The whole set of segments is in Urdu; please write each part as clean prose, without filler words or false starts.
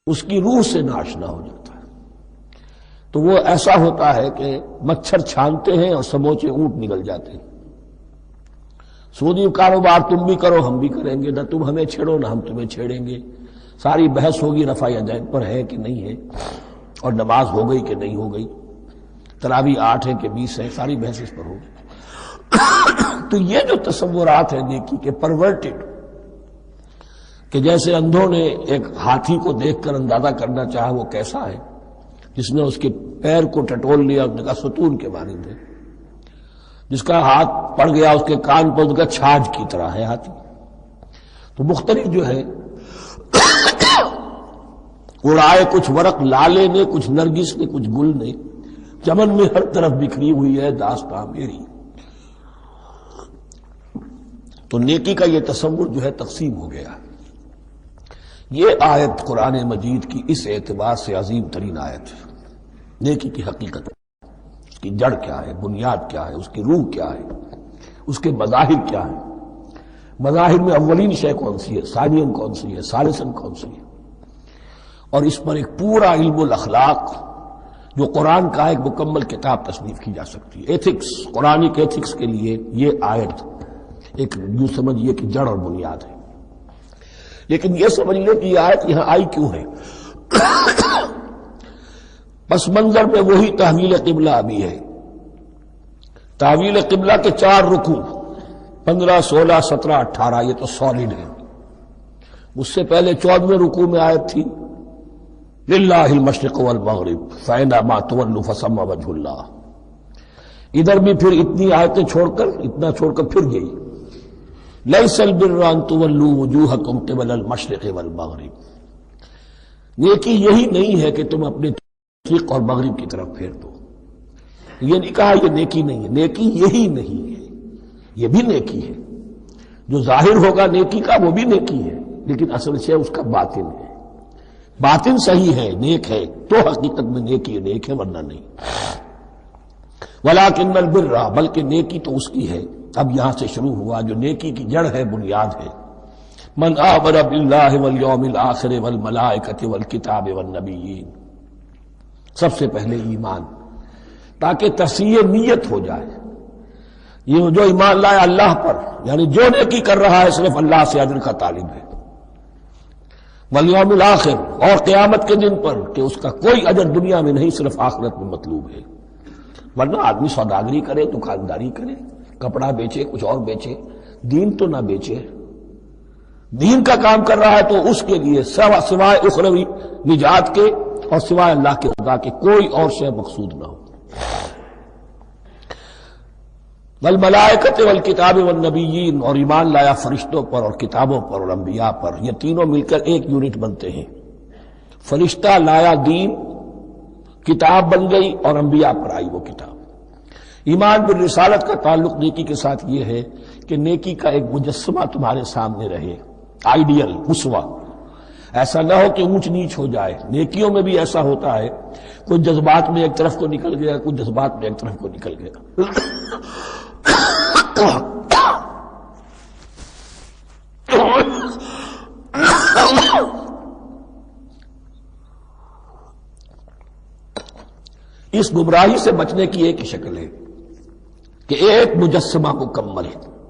اس کی روح سے ناشنا ہو جاتا ہے. تو وہ ایسا ہوتا ہے کہ مچھر چھانتے ہیں اور سموچے اونٹ نکل جاتے ہیں. سودی کاروبار تم بھی کرو ہم بھی کریں گے، نہ تم ہمیں چھیڑو نہ ہم تمہیں چھیڑیں گے. ساری بحث ہوگی رفع یدین پر ہے کہ نہیں ہے، اور نماز ہو گئی کہ نہیں ہو گئی، تراویح 8 ہے کہ 20 ہے، ساری بحث اس پر ہوگی. تو یہ جو تصورات ہیں نیکی کے پرورٹڈ، کہ جیسے اندھوں نے ایک ہاتھی کو دیکھ کر اندازہ کرنا چاہا وہ کیسا ہے، جس نے اس کے پیر کو ٹٹول لیا، اس نے کہا ستون کے مانند ہے، جس کا ہاتھ پڑ گیا اس کے کان پر، اس کا چھاج کی طرح ہے ہاتھی. تو مختلف جو ہے اڑائے کچھ ورق لالے نے، کچھ نرگس نے، کچھ گل نے، چمن میں ہر طرف بکھری ہوئی ہے داستان میری. تو نیکی کا یہ تصور جو ہے تقسیم ہو گیا. یہ آیت قرآن مجید کی اس اعتبار سے عظیم ترین آیت ہے. نیکی کی حقیقت، اس کی جڑ کیا ہے، بنیاد کیا ہے، اس کی روح کیا ہے، اس کے مظاہر کیا ہے. مظاہر میں اولین شے کون سی ہے، ثانین کون سی ہے، ثالثاً کون سی ہے. اور اس پر ایک پورا علم الاخلاق جو قرآن کا ایک مکمل کتاب تصنیف کی جا سکتی ہے. ایتھکس، قرآنک ایتھکس کے لیے یہ آیت ایک یوں سمجھیے کہ جڑ اور بنیاد ہے. لیکن یہ سمجھ لیں کہ یہ آیت یہاں آئی کیوں ہے. پس منظر میں وہی تحویل قبلہ ابھی ہے. تحویل قبلہ کے 4 رکوع 15، 16، 17، 18 یہ تو سالڈ ہے. اس سے پہلے 14ویں رکوع میں آیت تھی للہ المشرق والمغرب فأینما تولوا فثم وجہ اللہ. ادھر بھی پھر اتنی آیتیں چھوڑ کر، اتنا چھوڑ کر پھر گئی لیس البر ان تولوا وجوہکم قبل المشرق والمغرب. نیکی یہی نہیں ہے کہ تم اپنے مشرق اور مغرب کی طرف پھیر دو. یہ نہیں کہا یہ نیکی نہیں ہے، نیکی یہی نہیں ہے، یہ بھی نیکی ہے. جو ظاہر ہوگا نیکی کا وہ بھی نیکی ہے، لیکن اصل سے اس کا باطن ہے. باطن صحیح ہے، نیک ہے، تو حقیقت میں نیکی نیک ہے، ورنہ نہیں. ولیکن البر، بلکہ نیکی تو اس کی ہے. اب یہاں سے شروع ہوا جو نیکی کی جڑ ہے، بنیاد ہے. من آمن باللہ والیوم الآخر والملائکۃ والکتاب والنبیین. سب سے پہلے ایمان، تاکہ تصحیح نیت ہو جائے. یہ جو ایمان لائے اللہ پر، یعنی جو نیکی کر رہا ہے صرف اللہ سے اجر کا طالب ہے. والیوم الآخر، اور قیامت کے دن پر کہ اس کا کوئی اجر دنیا میں نہیں، صرف آخرت میں مطلوب ہے. ورنہ آدمی سوداگری کرے، دکانداری کرے، کپڑا بیچے، کچھ اور بیچے، دین تو نہ بیچے. دین کا کام کر رہا ہے تو اس کے لیے سوائے اخروی نجات کے اور سوائے اللہ کے خدا کے کوئی اور شے مقصود نہ ہو. والملائکۃ والکتاب والنبیین، اور ایمان لایا فرشتوں پر اور کتابوں پر اور انبیاء پر. یہ تینوں مل کر ایک یونٹ بنتے ہیں. فرشتہ لایا دین، کتاب بن گئی، اور انبیاء پر آئی وہ کتاب. ایمان بالرسالت کا تعلق نیکی کے ساتھ یہ ہے کہ نیکی کا ایک مجسمہ تمہارے سامنے رہے، آئیڈیل، اسوہ. ایسا نہ ہو کہ اونچ نیچ ہو جائے. نیکیوں میں بھی ایسا ہوتا ہے، کوئی جذبات میں ایک طرف کو نکل گیا، کوئی جذبات میں ایک طرف کو نکل گیا. اس گمراہی سے بچنے کی ایک ہی شکل ہے کہ ایک مجسمہ مکمل،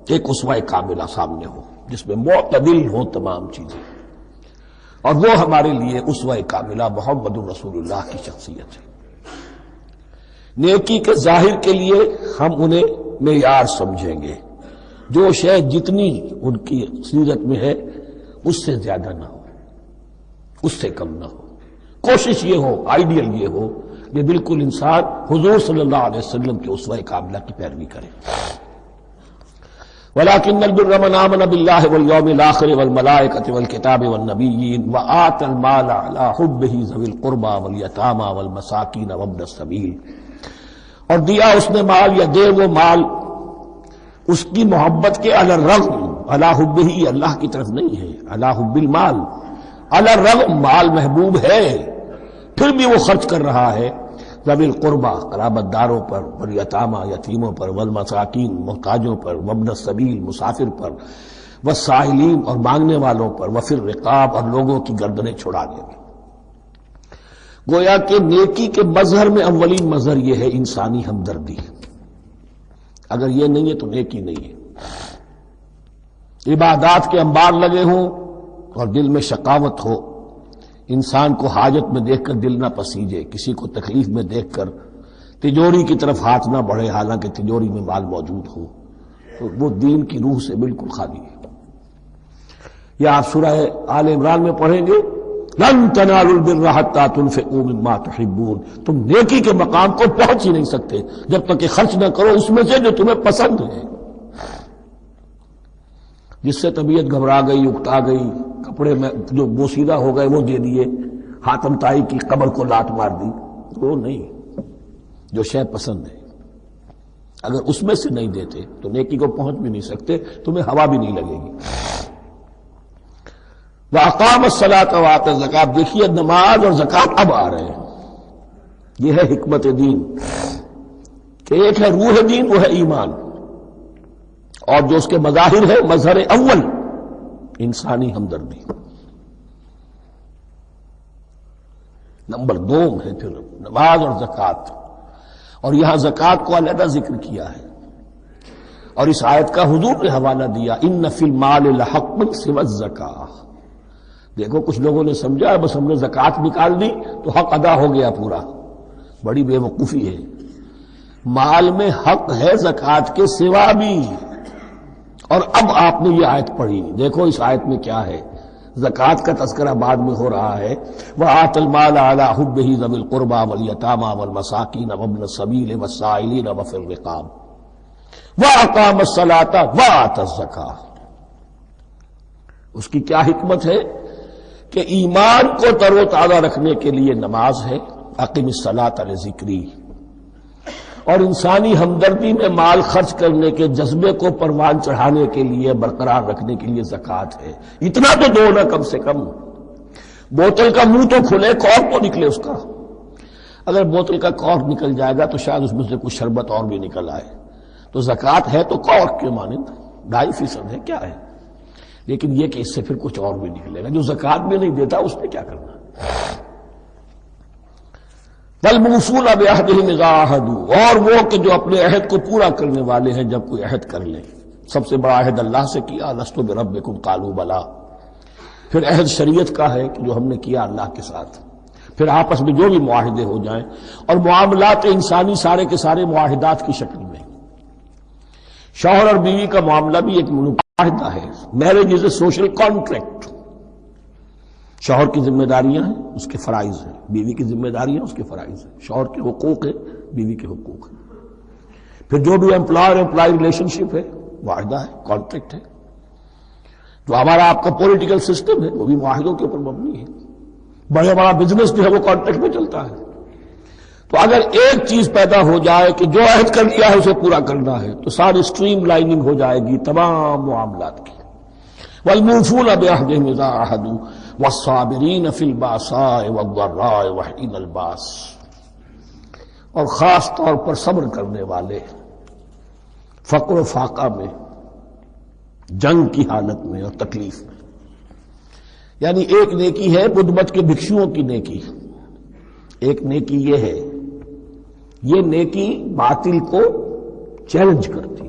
ایک اسوہ کاملہ سامنے ہو جس میں معتدل ہو تمام چیزیں. اور وہ ہمارے لیے اسوہ کاملہ محمد رسول اللہ کی شخصیت ہے. نیکی کے ظاہر کے لیے ہم انہیں معیار سمجھیں گے. جو شے جتنی ان کی سیرت میں ہے اس سے زیادہ نہ ہو، اس سے کم نہ ہو. کوشش یہ ہو، آئیڈیل یہ ہو کہ بالکل انسان حضور صلی اللہ علیہ وسلم کے اسوہ کاملہ کی پیروی کرے. ولیکن البر من آمن باللہ والیوم الآخر والملائکۃ والکتاب والنبیین وآتى المال علی حبہ ذوی القربى والیتامى والمساکین وابن السبیل. اور دیا اس نے مال، یا دے وہ مال اس کی محبت کے علی الرغم، علی حبہ اللہ کی طرف نہیں ہے، علی حب المال، علی الرغم مال محبوب ہے پھر بھی وہ خرچ کر رہا ہے. ذوی القربہ قرابت داروں پر، والیتامى یتیموں پر، والمساکین محتاجوں پر، وابن السبیل مسافر پر، والسائلین اور مانگنے والوں پر، وفی الرقاب اور لوگوں کی گردنیں چھڑانے میں. گویا کہ نیکی کے مظہر میں اولین مظہر یہ ہے انسانی ہمدردی. اگر یہ نہیں ہے تو نیکی نہیں ہے. عبادات کے انبار لگے ہوں اور دل میں شقاوت ہو، انسان کو حاجت میں دیکھ کر دل نہ پسیجے، کسی کو تکلیف میں دیکھ کر تجوری کی طرف ہاتھ نہ بڑھے حالانکہ تجوری میں مال موجود ہو، تو وہ دین کی روح سے بالکل خالی ہے. یا آپ سورہ آل عمران میں پڑھیں گے لن تنالوا البر حتى تنفقوا مما تحبون، تم نیکی کے مقام کو پہنچ ہی نہیں سکتے جب تک کہ خرچ نہ کرو اس میں سے جو تمہیں پسند ہے. جس سے طبیعت گھبرا گئی، اکتا گئی، کپڑے میں جو بوسیدہ ہو گئے وہ دے دیے، حاتم طائی کی قبر کو لات مار دی، وہ نہیں. جو شے پسند ہے اگر اس میں سے نہیں دیتے تو نیکی کو پہنچ بھی نہیں سکتے، تمہیں ہوا بھی نہیں لگے گی. وَأَقَامَ الصَّلَاةَ وَآتَى الزَّكَاةَ، دیکھیے نماز اور زکوٰۃ اب آ رہے ہیں. یہ ہے حکمت دین کہ ایک ہے روح دین، وہ ہے ایمان، اور جو اس کے مظاہر ہے مظہر اول انسانی ہمدردی. نمبر دو ہے پھر نماز اور زکوٰۃ، اور یہاں زکوٰۃ کو علیحدہ ذکر کیا ہے اور اس آیت کا حضور نے حوالہ دیا ان فی المال لحق سوى الزکاۃ. دیکھو کچھ لوگوں نے سمجھا بس ہم نے زکوٰۃ نکال دی تو حق ادا ہو گیا پورا. بڑی بے وقوفی ہے. مال میں حق ہے زکوٰۃ کے سوا بھی. اور اب آپ نے یہ آیت پڑھی، دیکھو اس آیت میں کیا ہے. زکوٰۃ کا تذکرہ بعد میں ہو رہا ہے وَآتَ الْمَالَ عَلَىٰ حُبِّهِ ذَوِي الْقُرْبَىٰ وَالْيَتَامَىٰ وَالْمَسَاكِينَ وَابْنَ السَّبِيلِ وَالسَّائِلِينَ وَفِي الرِّقَابِ وَأَقَامَ الصَّلَاةَ وَآتَى الزَّكَاةَ. اس کی کیا حکمت ہے کہ ایمان کو تر و تازہ رکھنے کے لیے نماز ہے، اقم الصلاۃ لذکری، اور انسانی ہمدردی میں مال خرچ کرنے کے جذبے کو پروان چڑھانے کے لیے برقرار رکھنے کے لیے زکوٰۃ ہے. اتنا تو دو نا کم سے کم. بوتل کا منہ تو کھلے، کارک تو نکلے اس کا. اگر بوتل کا کارک نکل جائے گا تو شاید اس میں سے کچھ شربت اور بھی نکل آئے. تو زکوٰۃ ہے تو کارک کے مانند 2.5% ہے، کیا ہے، لیکن یہ کہ اس سے پھر کچھ اور بھی نکلے گا. جو زکوٰۃ بھی نہیں دیتا اس نے کیا کرنا. وَالْمُوفُونَ بِعَهْدِهِمْ إِذَا عَاهَدُوا، اور وہ کہ جو اپنے عہد کو پورا کرنے والے ہیں جب کوئی عہد کر لیں. سب سے بڑا عہد اللہ سے کیا، لست بربکم قالوا بلی. پھر عہد شریعت کا ہے کہ جو ہم نے کیا اللہ کے ساتھ. پھر آپس میں جو بھی معاہدے ہو جائیں، اور معاملات انسانی سارے کے سارے معاہدات کی شکل میں. شوہر اور بیوی کا معاملہ بھی ایک معاہدہ ہے. Marriage is a social contract. شوہر کی ذمہ داریاں ہیں، اس کے فرائض ہیں، بیوی کی ذمہ داریاں اس کے فرائض ہیں. شوہر کے حقوق ہیں، بیوی کے حقوق ہیں. پھر جو بھی امپلائر امپلائی ریلیشن شپ ہے معاہدہ ہے، کانٹریکٹ ہے. جو ہمارا آپ کا پولیٹیکل سسٹم ہے وہ بھی معاہدوں کے اوپر مبنی ہے. بڑا بزنس جو ہے وہ کانٹریکٹ میں چلتا ہے. تو اگر ایک چیز پیدا ہو جائے کہ جو عہد کر لیا ہے اسے پورا کرنا ہے تو ساری اسٹریم لائننگ ہو جائے گی تمام معاملات کی. وَالْمُوفُونَ بِعَهْدِهِمْ إِذَا عَاهَدُوا وَالصَّابِرِينَ فِي الْبَأْسَاءِ وَالضَّرَّاءِ وَحِينَ الْبَأْسِ، اور خاص طور پر صبر کرنے والے فقر و فاقہ میں، جنگ کی حالت میں اور تکلیف میں. یعنی ایک نیکی ہے بدھ مت کے بھکشوؤں کی نیکی. ایک نیکی یہ ہے، یہ نیکی باطل کو چیلنج کرتی ہے.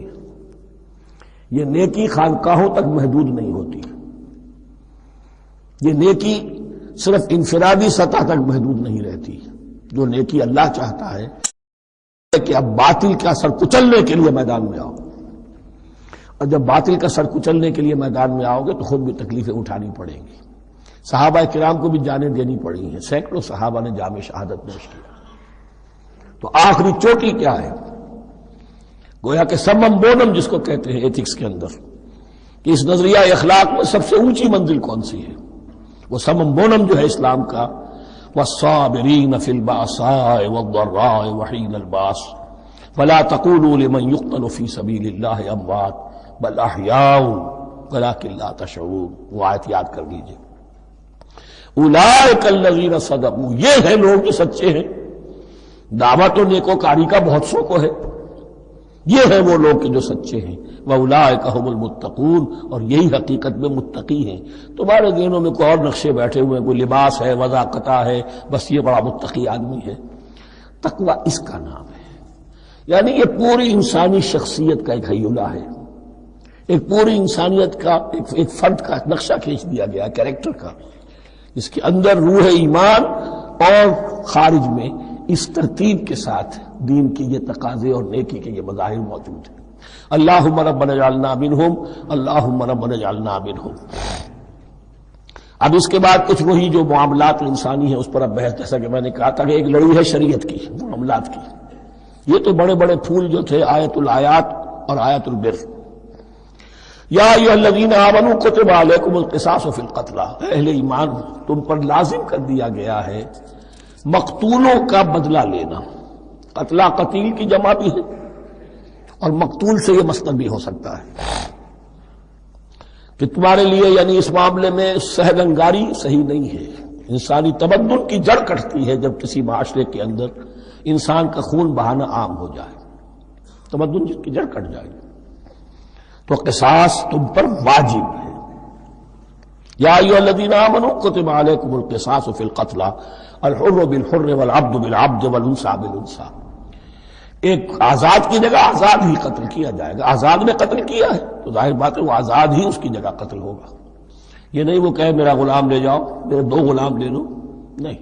یہ نیکی خانقاہوں تک محدود نہیں ہوتی. یہ نیکی صرف انفرادی سطح تک محدود نہیں رہتی. جو نیکی اللہ چاہتا ہے کہ اب باطل کا سر کچلنے کے لیے میدان میں آؤ، اور جب باطل کا سر کچلنے کے لیے میدان میں آؤ گے تو خود بھی تکلیفیں اٹھانی پڑیں گی. صحابہ کرام کو بھی جانیں دینی پڑی ہیں. سینکڑوں صحابہ نے جام شہادت نوش کیا. تو آخری چوٹی کیا ہے؟ گویا کہ سمم بونم جس کو کہتے ہیں ایتھکس کے اندر، کہ اس نظریہ اخلاق میں سب سے اونچی منزل کون سی ہے؟ وہ سمم بونم جو ہے اسلام کا، وَالصَّابِرِينَ فِي الْبَأْسَاءِ وَالضَّرَّاءِ وَحِينَ الْبَأْسِ وَلَا تَقُولُوا لِمَنْ يُقْتَلُ فِي سَبِيلِ اللَّهِ أَمْوَاتٌ بَلْ أَحْيَاءٌ وَلَٰكِن لَا تَشْعُرُونَ. وہ آیت یاد کر لیجیے. اولئک الذین صدقوا، یہ ہیں لوگ جو سچے ہیں. دعویٰ تو نیکوکاری کا بہت سو کو ہے، یہ ہیں وہ لوگ کہ جو سچے ہیں، وَأُولَٰئِكَ هُمُ الْمُتَّقُونَ، اور یہی حقیقت میں متقی ہیں۔ تمہارے ذہنوں میں کوئی اور نقشے بیٹھے ہوئے ہیں، کوئی لباس ہے، وضاقتہ ہے، بس یہ بڑا متقی آدمی ہے۔ تقویٰ اس کا نام ہے، یعنی یہ پوری انسانی شخصیت کا ایک ہیولہ ہے، ایک پوری انسانیت کا ایک فرد کا نقشہ کھینچ دیا گیا کیریکٹر کا، جس کے اندر روح ایمان اور خارج میں اس ترتیب کے ساتھ دین کی یہ تقاضے اور نیکی کے یہ مظاہر موجود ہیں۔ اللہم ربنا اجعلنا منہم، اللہم ربنا اجعلنا منہم۔ اب اس کے بعد کچھ وہی جو معاملات انسانی ہیں اس پر اب بحث، جیسا کہ میں نے کہا تھا کہ ایک لڑی ہے شریعت کی، معاملات کی۔ یہ تو بڑے بڑے پھول جو تھے آیت الآیات اور آیت البر۔ یا ایھا الذین آمنوا کتب علیکم القصاص فی القتلی، اہل ایمان تم پر لازم کر دیا گیا ہے مقتولوں کا بدلہ لینا۔ قتلہ قتیل کی جمع بھی ہے، اور مقتول سے یہ مصدر بھی ہو سکتا ہے کہ تمہارے لیے یعنی اس معاملے میں سہل انگاری صحیح نہیں ہے۔ انسانی تمدن کی جڑ کٹتی ہے جب کسی معاشرے کے اندر انسان کا خون بہانا عام ہو جائے، تمدن جس کی جڑ کٹ جائے، تو قصاص تم پر واجب ہے۔ یا ایھا الذین آمنوا کتب علیکم القصاص فی القتلی الحر بالحر والعبد بالعبد والانثى بالانثى۔ ایک آزاد کی جگہ آزاد ہی قتل کیا جائے گا۔ آزاد نے قتل کیا ہے تو ظاہر بات ہے وہ آزاد ہی اس کی جگہ قتل ہوگا۔ یہ نہیں وہ کہے میرا غلام لے جاؤ، میرے 2 غلام لے لو، نہیں،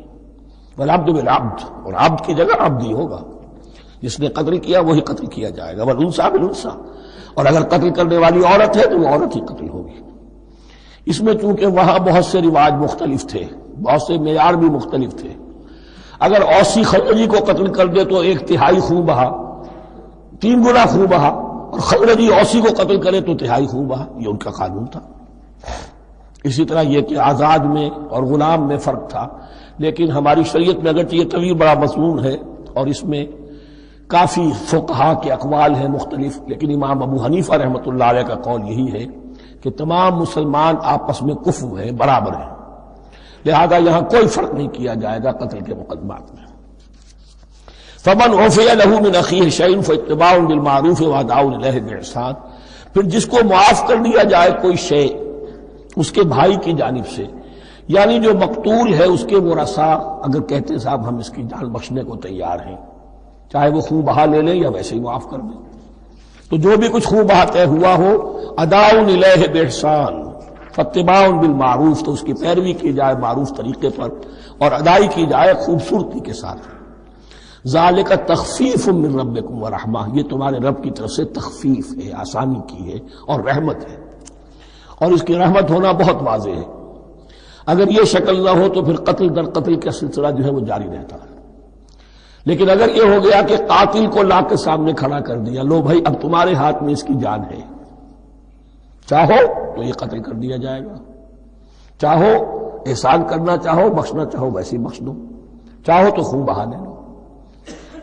والعبد بالعبد، اور عبد کی جگہ عبد ہی ہوگا، جس نے قتل کیا وہی قتل کیا جائے گا، والانثى بالانثى، اور اگر قتل کرنے والی عورت ہے تو وہ عورت ہی قتل ہوگی۔ اس میں چونکہ وہاں بہت سے رواج مختلف تھے، بہت سے معیار بھی مختلف تھے۔ اگر اوسی خزرجی کو قتل کر دے تو 1/3 خون بہا، 3 گنا خون بہا، اور خزرجی اوسی کو قتل کرے تو 1/3 خون بہا، یہ ان کا قانون تھا۔ اسی طرح یہ کہ آزاد میں اور غلام میں فرق تھا، لیکن ہماری شریعت میں اگرچہ یہ طویل بڑا مضمون ہے اور اس میں کافی فقہا کے اقوال ہیں مختلف، لیکن امام ابو حنیفہ رحمۃ اللہ علیہ کا قول یہی ہے کہ تمام مسلمان آپس میں کفو ہیں، برابر ہیں، لہذا یہاں کوئی فرق نہیں کیا جائے گا قتل کے مقدمات میں۔ فمن عفی لہ من اخیہ شیء فاتباع بالمعروف واداء الیہ باحسان، پھر جس کو معاف کر دیا جائے کوئی شے اس کے بھائی کی جانب سے، یعنی جو مقتول ہے اس کے ورثاء اگر کہتے صاحب ہم اس کی جان بخشنے کو تیار ہیں، چاہے وہ خون بہا لے لیں یا ویسے ہی معاف کر دیں، تو جو بھی کچھ خون بہا طے ہوا ہو اداء الیہ باحسان فاتباع بالمعروف، تو اس کی پیروی کی جائے معروف طریقے پر اور ادائی کی جائے خوبصورتی کے ساتھ۔ ذالک تخفیف من ربکم ورحمہ، یہ تمہارے رب کی طرف سے تخفیف ہے، آسانی کی ہے اور رحمت ہے، اور اس کی رحمت ہونا بہت واضح ہے۔ اگر یہ شکل نہ ہو تو پھر قتل در قتل کا سلسلہ جو ہے وہ جاری رہتا ہے، لیکن اگر یہ ہو گیا کہ قاتل کو لا کے سامنے کھڑا کر دیا، لو بھائی اب تمہارے ہاتھ میں اس کی جان ہے، چاہو تو یہ قتل کر دیا جائے گا، چاہو احسان کرنا چاہو بخشنا چاہو ویسے ہی بخش دو، چاہو تو خون بہا لے لو۔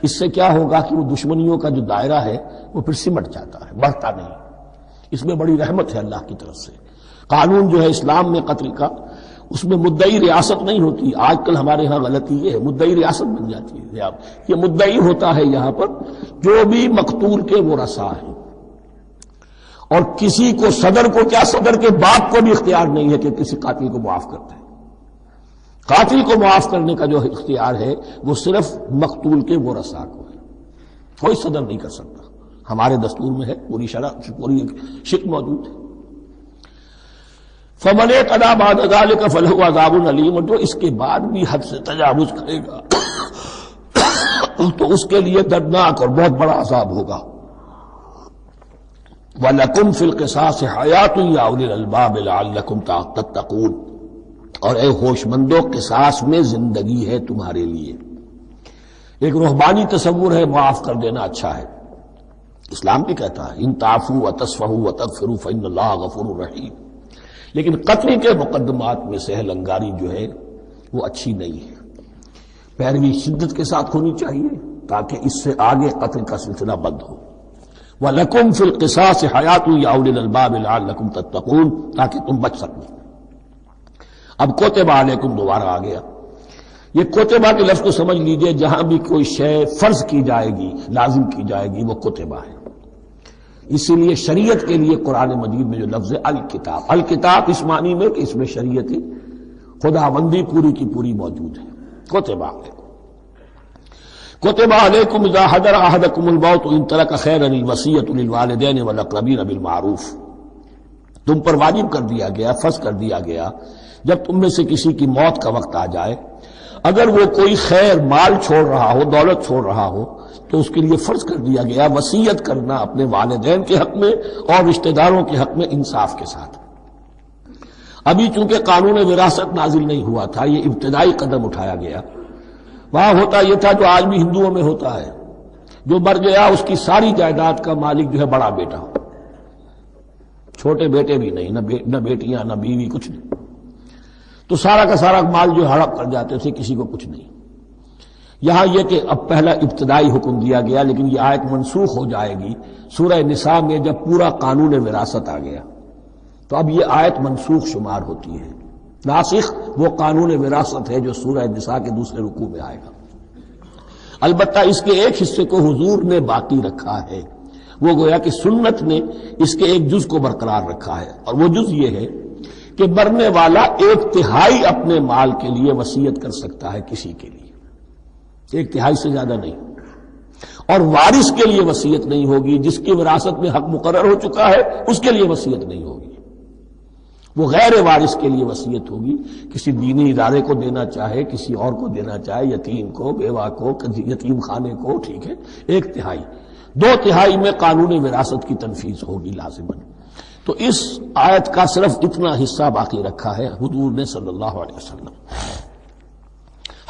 اس سے کیا ہوگا کہ وہ دشمنیوں کا جو دائرہ ہے وہ پھر سمٹ جاتا ہے، بڑھتا نہیں۔ اس میں بڑی رحمت ہے اللہ کی طرف سے۔ قانون جو ہے اسلام میں قتل کا، اس میں مدعی ریاست نہیں ہوتی۔ آج کل ہمارے ہاں غلطی یہ ہے، مدعی ریاست بن جاتی ہے۔ یہ مدعی ہوتا ہے یہاں پر جو بھی مقتول کے ورثاء ہیں، اور کسی کو صدر کو کیا صدر کے باپ کو بھی اختیار نہیں ہے کہ کسی قاتل کو معاف کر دے۔ قاتل کو معاف کرنے کا جو اختیار ہے وہ صرف مقتول کے ورثاء کو ہے، کوئی صدر نہیں کر سکتا۔ ہمارے دستور میں ہے، پوری شرح پوری شک موجود ہے۔ فمن اعتدی بعد ذلک فلہ عذاب علیم، جو اس کے بعد بھی حد سے تجاوز کرے گا تو اس کے لیے دردناک اور بہت بڑا عذاب ہوگا۔ وَلَكُمْ فِي الْقِصَاصِ حَيَاةٌ يَا أُولِي الْأَلْبَابِ لَعَلَّكُمْ تَتَّقُونَ، اور اے ہوش مندو قصاص میں زندگی ہے تمہارے لیے۔ ایک روحانی تصور ہے معاف کر دینا اچھا ہے، اسلام بھی کہتا ہے ان تعفوا وتصفحوا وتغفروا فإن اللہ غفور رحیم، لیکن قتل کے مقدمات میں سہل انگاری جو ہے وہ اچھی نہیں ہے، پیروی شدت کے ساتھ ہونی چاہیے تاکہ اس سے آگے قتل کا سلسلہ بند ہو۔ وَلَكُمْ فِي الْقِصَاصِ حَيَاةٌ يَا أُولِي الْأَلْبَابِ لَعَلَّكُمْ تَتَّقُونَ، تاکہ تم بچ سکو۔ اب کوتب علیکم دوبارہ آ گیا۔ یہ کوتبہ کے لفظ کو سمجھ لیجئے، جہاں بھی کوئی شے فرض کی جائے گی، لازم کی جائے گی، وہ کوتبہ ہے۔ اسی لیے شریعت کے لیے قرآن مجید میں جو لفظ ہے الکتاب، الکتاب اس معنی میں کہ اس میں شریعتی خداوندی پوری کی پوری موجود ہے۔ کتب علیکم اذا حضر احدکم الموت ان ترک خیرا الوصیۃ للوالدین والاقربین بالمعروف، تم پر واجب کر دیا گیا، فرض کر دیا گیا جب تم میں سے کسی کی موت کا وقت آ جائے، اگر وہ کوئی خیر مال چھوڑ رہا ہو، دولت چھوڑ رہا ہو، تو اس کے لیے فرض کر دیا گیا وصیت کرنا اپنے والدین کے حق میں اور رشتہ داروں کے حق میں انصاف کے ساتھ۔ ابھی چونکہ قانون وراثت نازل نہیں ہوا تھا، یہ ابتدائی قدم اٹھایا گیا۔ وہاں ہوتا یہ تھا جو آج بھی ہندوؤں میں ہوتا ہے، جو مر گیا اس کی ساری جائیداد کا مالک جو ہے بڑا بیٹا، چھوٹے بیٹے بھی نہیں، نہ بیٹیاں نہ بیوی، کچھ نہیں، تو سارا کا سارا مال جو ہڑپ کر جاتے تھے، کسی کو کچھ نہیں۔ یہاں یہ کہ اب پہلا ابتدائی حکم دیا گیا، لیکن یہ آیت منسوخ ہو جائے گی سورہ نساء میں جب پورا قانون وراثت آ گیا، تو اب یہ آیت منسوخ شمار ہوتی ہے۔ ناسخ وہ قانون وراثت ہے جو سورہ نساء کے دوسرے رکوع میں آئے گا۔ البتہ اس کے ایک حصے کو حضور نے باقی رکھا ہے، وہ گویا کہ سنت نے اس کے ایک جز کو برقرار رکھا ہے، اور وہ جز یہ ہے کہ مرنے والا 1/3 اپنے مال کے لیے وصیت کر سکتا ہے کسی کے لیے، 1/3 سے زیادہ نہیں، اور وارث کے لیے وصیت نہیں ہوگی، جس کی وراثت میں حق مقرر ہو چکا ہے اس کے لیے وصیت نہیں ہوگی، وہ غیر وارث کے لیے وصیت ہوگی، کسی دینی ادارے کو دینا چاہے، کسی اور کو دینا چاہے، یتیم کو، بیوہ کو، یتیم خانے کو، ٹھیک ہے، 1/3، 2/3 میں قانون وراثت کی تنفیذ ہوگی لازماً۔ تو اس آیت کا صرف اتنا حصہ باقی رکھا ہے حضور نے صلی اللہ علیہ وسلم۔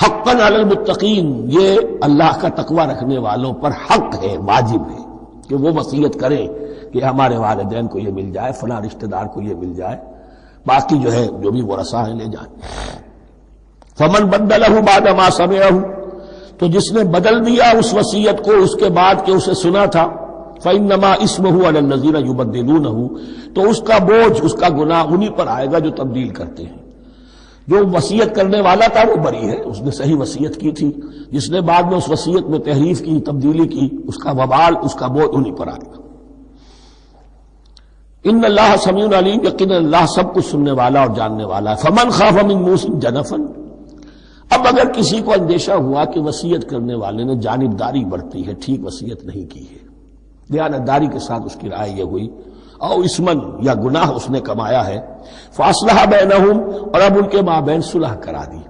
حقاً علی المتقین، یہ اللہ کا تقوی رکھنے والوں پر حق ہے، واجب ہے کہ وہ وصیت کریں کہ ہمارے والدین کو یہ مل جائے، فلاں رشتہ دار کو یہ مل جائے، باقی جو ہے جو بھی ورثہ ہیں لے جائیں۔ فمن بدلہ بعد ما سمعہ، تو جس نے بدل دیا اس وصیت کو اس کے بعد کہ اسے سنا تھا، فإنما اسمہ علی الذین یبدلونہ، تو اس کا بوجھ، اس کا گناہ انہی پر آئے گا جو تبدیل کرتے ہیں۔ جو وصیت کرنے والا تھا وہ بری ہے، اس نے صحیح وصیت کی تھی، جس نے بعد میں اس وصیت میں تحریف کی، تبدیلی کی، اس کا وبال، اس کا بوجھ انہی پر آئے گا۔ ان اللہ سمیع علیم، یقینا اللہ سب کچھ سننے والا اور جاننے والا ہے۔ فمن خاف من موص جنفا، اب اگر کسی کو اندیشہ ہوا کہ وصیت کرنے والے نے جانبداری برتی ہے، ٹھیک وصیت نہیں کی ہے، دیانتداری کے ساتھ اس کی رائے یہ ہوئی، او اسمن، یا گناہ اس نے کمایا ہے، فاصلح بینہم، اور اب ان کے مابین صلح کرا دی،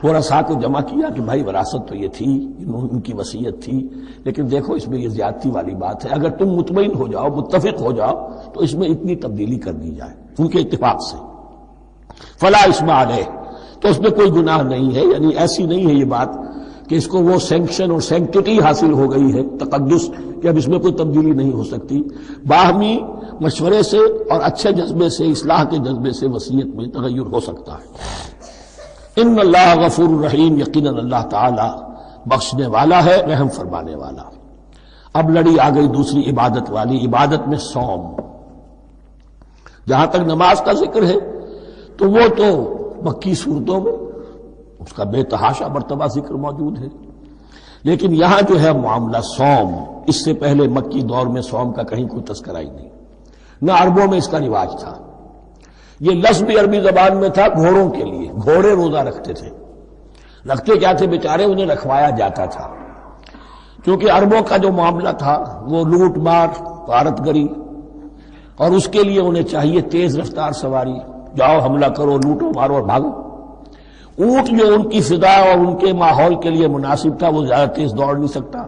ورثاء کو جمع کیا کہ بھائی وراثت تو یہ تھی، ان کی وصیت تھی، لیکن دیکھو اس میں یہ زیادتی والی بات ہے، اگر تم مطمئن ہو جاؤ، متفق ہو جاؤ، تو اس میں اتنی تبدیلی کر دی جائے ان کے اتفاق سے، فلا اسم علیہ، تو اس میں کوئی گناہ نہیں ہے، یعنی ایسی نہیں ہے یہ بات کہ اس کو وہ سینکشن اور سینکٹیٹی حاصل ہو گئی ہے، تقدس، کہ اب اس میں کوئی تبدیلی نہیں ہو سکتی، باہمی مشورے سے اور اچھے جذبے سے، اصلاح کے جذبے سے وصیت میں تغیر ہو سکتا ہے۔ ان اللہ غفور الرحیم، یقیناً اللہ تعالی بخشنے والا ہے، رحم فرمانے والا۔ اب لڑی آ گئی دوسری عبادت والی، عبادت میں صوم۔ جہاں تک نماز کا ذکر ہے تو وہ تو مکی صورتوں میں اس کا بے تحاشا مرتبہ ذکر موجود ہے، لیکن یہاں جو ہے معاملہ صوم، اس سے پہلے مکی دور میں صوم کا کہیں کوئی تذکرہ ہی نہیں، نہ عربوں میں اس کا رواج تھا۔ یہ لفظ بھی عربی زبان میں تھا گھوڑوں کے لیے، گھوڑے روزہ رکھتے تھے، رکھتے کیا تھے بیچارے، انہیں رکھوایا جاتا تھا، کیونکہ عربوں کا جو معاملہ تھا وہ لوٹ مار، غارت گری، اور اس کے لیے انہیں چاہیے تیز رفتار سواری، جاؤ حملہ کرو، لوٹو مارو اور بھاگو۔ اونٹ جو ان کی فضا اور ان کے ماحول کے لیے مناسب تھا، وہ زیادہ تیز دوڑ نہیں سکتا،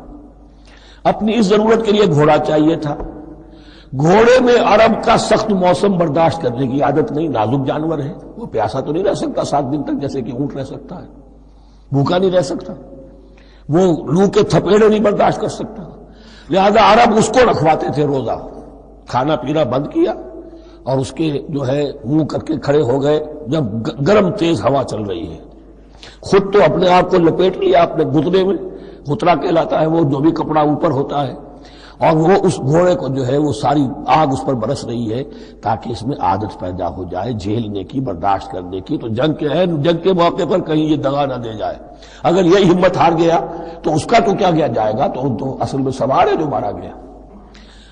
اپنی اس ضرورت کے لیے گھوڑا چاہیے تھا۔ گھوڑے میں عرب کا سخت موسم برداشت کرنے کی عادت نہیں، نازک جانور ہے، وہ پیاسا تو نہیں رہ سکتا 7 دن تک جیسے کہ اونٹ رہ سکتا ہے، بھوکا نہیں رہ سکتا، وہ لو کے تھپیڑے نہیں برداشت کر سکتا، لہذا عرب اس کو رکھواتے تھے روزہ، کھانا پینا بند کیا اور اس کے جو ہے منہ کر کے کھڑے ہو گئے جب گرم تیز ہوا چل رہی ہے، خود تو اپنے آپ کو لپیٹ لیا اپنے گھٹنے میں، گھٹنا کہلاتا ہے وہ جو بھی کپڑا اوپر ہوتا ہے، اور وہ اس گھوڑے کو جو ہے وہ ساری آگ اس پر برس رہی ہے تاکہ اس میں عادت پیدا ہو جائے جھیلنے کی، برداشت کرنے کی، تو جنگ کے موقع پر کہیں یہ دغا نہ دے جائے، اگر یہ ہمت ہار گیا تو اس کا تو کیا کیا جائے گا، تو اصل میں سوار ہے جو مارا گیا۔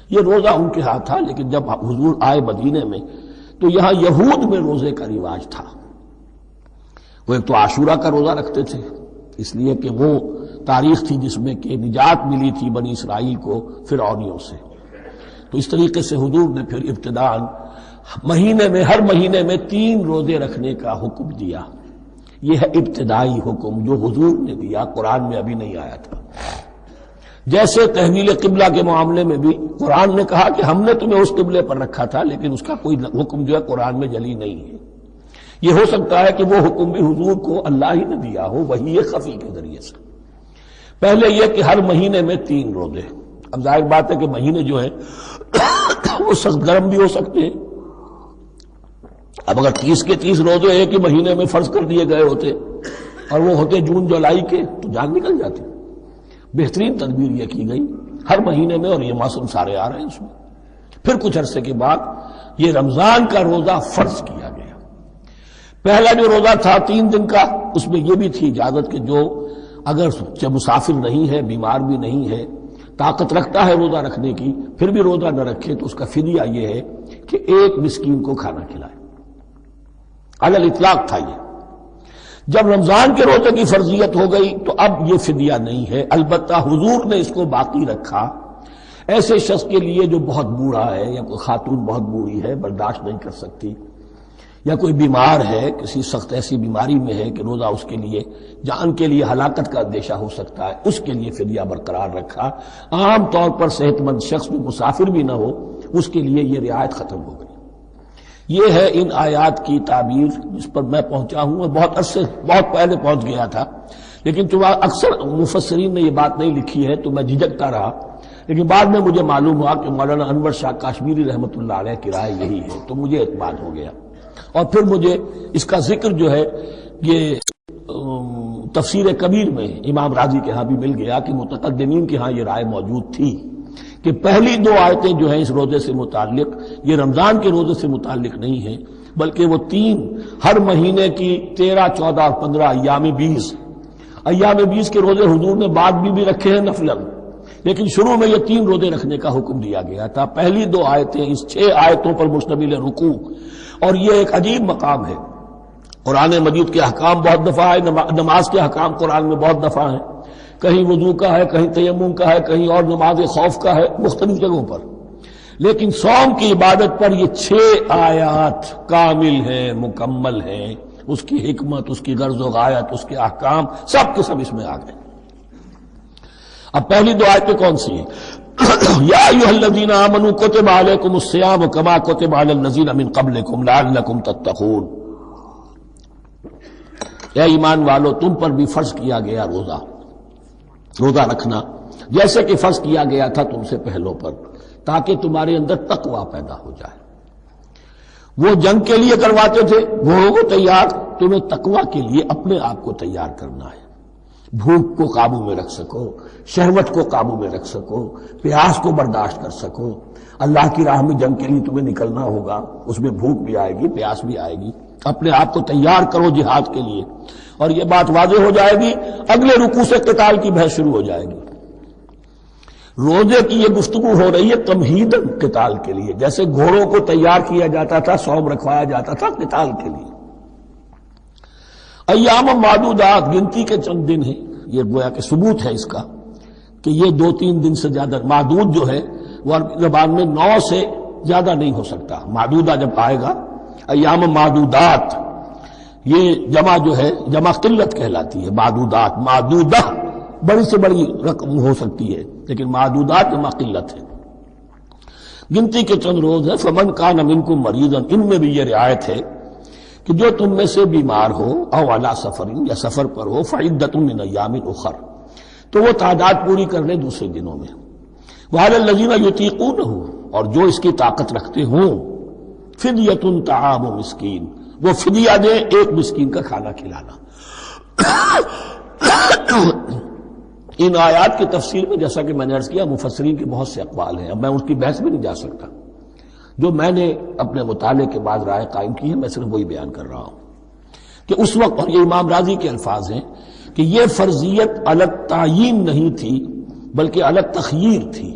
یہ روزہ ان کے ہاتھ تھا، لیکن جب حضور آئے مدینے میں تو یہاں یہود میں روزے کا رواج تھا۔ وہ ایک تو عاشورہ کا روزہ رکھتے تھے، اس لیے کہ وہ تاریخ تھی جس میں کہ نجات ملی تھی بنی اسرائیل کو فرعونیوں سے۔ تو اس طریقے سے حضور نے پھر ابتداءً ہر مہینے میں 3 روزے رکھنے کا حکم دیا۔ یہ ہے ابتدائی حکم جو حضور نے دیا، قرآن میں ابھی نہیں آیا تھا۔ جیسے تحویل قبلہ کے معاملے میں بھی قرآن نے کہا کہ ہم نے تمہیں اس قبلے پر رکھا تھا، لیکن اس کا کوئی حکم جو ہے قرآن میں جلی نہیں ہے۔ یہ ہو سکتا ہے کہ وہ حکم بھی حضور کو اللہ ہی نے دیا ہو، وحی خفی کے ذریعے سے۔ پہلے یہ کہ ہر مہینے میں 3 روزے۔ اب ظاہر بات ہے کہ مہینے جو ہے وہ سخت گرم بھی ہو سکتے ہیں۔ اب اگر 30 کے 30 روزے ایک ہی مہینے میں فرض کر دیے گئے ہوتے اور وہ ہوتے جون جولائی کے تو جان نکل جاتی۔ بہترین تدبیر یہ کی گئی ہر مہینے میں، اور یہ موسم سارے آ رہے ہیں اس میں۔ پھر کچھ عرصے کے بعد یہ رمضان کا روزہ فرض کیا گیا۔ پہلا جو روزہ تھا 3 دن کا، اس میں یہ بھی تھی اجازت کہ جو اگر مسافر نہیں ہے، بیمار بھی نہیں ہے، طاقت رکھتا ہے روزہ رکھنے کی، پھر بھی روزہ نہ رکھے تو اس کا فدیہ یہ ہے کہ 1 مسکین کو کھانا کھلائے۔ علی الاطلاق تھا یہ۔ جب رمضان کے روزے کی فرضیت ہو گئی تو اب یہ فدیہ نہیں ہے، البتہ حضور نے اس کو باقی رکھا ایسے شخص کے لیے جو بہت بوڑھا ہے، یا کوئی خاتون بہت بوڑھی ہے برداشت نہیں کر سکتی، یا کوئی بیمار ہے، کسی سخت ایسی بیماری میں ہے کہ روزہ اس کے لیے جان کے لیے ہلاکت کا اندیشہ ہو سکتا ہے، اس کے لیے فدیہ برقرار رکھا۔ عام طور پر صحت مند شخص جو مسافر بھی نہ ہو اس کے لیے یہ رعایت ختم ہو گئی۔ یہ ہے ان آیات کی تعبیر جس پر میں پہنچا ہوں، بہت پہلے پہنچ گیا تھا، لیکن چونکہ اکثر مفسرین نے یہ بات نہیں لکھی ہے تو میں جھجکتا رہا، لیکن بعد میں مجھے معلوم ہوا کہ مولانا انور شاہ کاشمیری رحمۃ اللہ علیہ کی رائے یہی ہے، تو مجھے اعتماد ہو گیا۔ اور پھر مجھے اس کا ذکر جو ہے یہ تفسیر کبیر میں امام راضی کے ہاں بھی مل گیا کہ متقدمین کے ہاں یہ رائے موجود تھی کہ پہلی 2 آیتیں جو ہیں اس روزے سے متعلق یہ رمضان کے روزے سے متعلق نہیں ہیں، بلکہ وہ 3 ہر مہینے کی 13، 14 اور 15 ایام 20 کے روزے حضور نے بعد بھی رکھے ہیں نفلاً، لیکن شروع میں یہ 3 روزے رکھنے کا حکم دیا گیا تھا۔ پہلی 2 آیتیں اس 6 آیتوں پر مشتمل رکوع، اور یہ ایک عجیب مقام ہے۔ قرآن مجید کے احکام بہت دفعہ ہے، نماز کے احکام قرآن میں بہت دفعہ ہیں، کہیں وضو کا ہے، کہیں تیمم کا ہے، کہیں اور نماز خوف کا ہے، مختلف جگہوں پر، لیکن صوم کی عبادت پر یہ 6 آیات کامل ہیں، مکمل ہیں، اس کی حکمت، اس کی غرض و غایت، اس کے احکام سب کے سب اس میں آ گئے۔ اب پہلی 2 آیتیں کون سی ہیں؟ یا ایھا الذین آمنوا کتب علیکم الصیام کما کتب علی الذین من قبلکم لعلکم تتقون۔ اے ایمان والو، تم پر بھی فرض کیا گیا روزہ رکھنا، جیسے کہ فرض کیا گیا تھا تم سے پہلوں پر، تاکہ تمہارے اندر تقویٰ پیدا ہو جائے۔ وہ جنگ کے لیے کرواتے تھے، گھوڑوں کو تیار، تمہیں تقویٰ کے لیے اپنے آپ کو تیار کرنا ہے، بھوک کو قابو میں رکھ سکو، شہوت کو قابو میں رکھ سکو، پیاس کو برداشت کر سکو۔ اللہ کی راہ میں جنگ کے لیے تمہیں نکلنا ہوگا، اس میں بھوک بھی آئے گی، پیاس بھی آئے گی، اپنے آپ کو تیار کرو جہاد کے لیے۔ اور یہ بات واضح ہو جائے گی، اگلے رکوع سے قتال کی بحث شروع ہو جائے گی۔ روزے کی یہ گفتگو ہو رہی ہے تمہیداً قتال کے لیے، جیسے گھوڑوں کو تیار کیا جاتا تھا، صوم رکھوایا جاتا تھا قتال کے لیے۔ ایام معدودات، گنتی کے چند دن ہیں، یہ گویا کہ ثبوت ہے اس کا کہ یہ 2-3 دن سے زیادہ، معدود جو ہے وہ عربی زبان میں 9 سے زیادہ نہیں ہو سکتا۔ معدودہ جب آئے گا، ایام معدودات، یہ جمع جو ہے جمع قلت کہلاتی ہے۔ معدودہ بڑی سے بڑی رقم ہو سکتی ہے، لیکن معدودات جمع قلت ہے، گنتی کے چند روز ہے۔ فمن کان منکم مریضا، ان میں بھی یہ رعایت ہے کہ جو تم میں سے بیمار ہو، او علی سفر، یا سفر پر ہو، فعدۃ من ایام اخر، تو وہ تعداد پوری کر لے دوسرے دنوں میں۔ وعلی الذین یطیقونہ، اور جو اس کی طاقت رکھتے ہوں، فدیۃ طعام مسکین، وہ فدیہ دے 1 مسکین کا کھانا کھلانا۔ ان آیات کی تفسیر میں جیسا کہ میں نے عرض کیا مفسرین کے بہت سے اقوال ہیں، اب میں اس کی بحث میں نہیں جا سکتا، جو میں نے اپنے مطالعے کے بعد رائے قائم کی ہے میں صرف وہی بیان کر رہا ہوں کہ اس وقت، اور یہ امام راضی کے الفاظ ہیں کہ یہ فرضیت الگ تعیین نہیں تھی بلکہ الگ تخییر تھی۔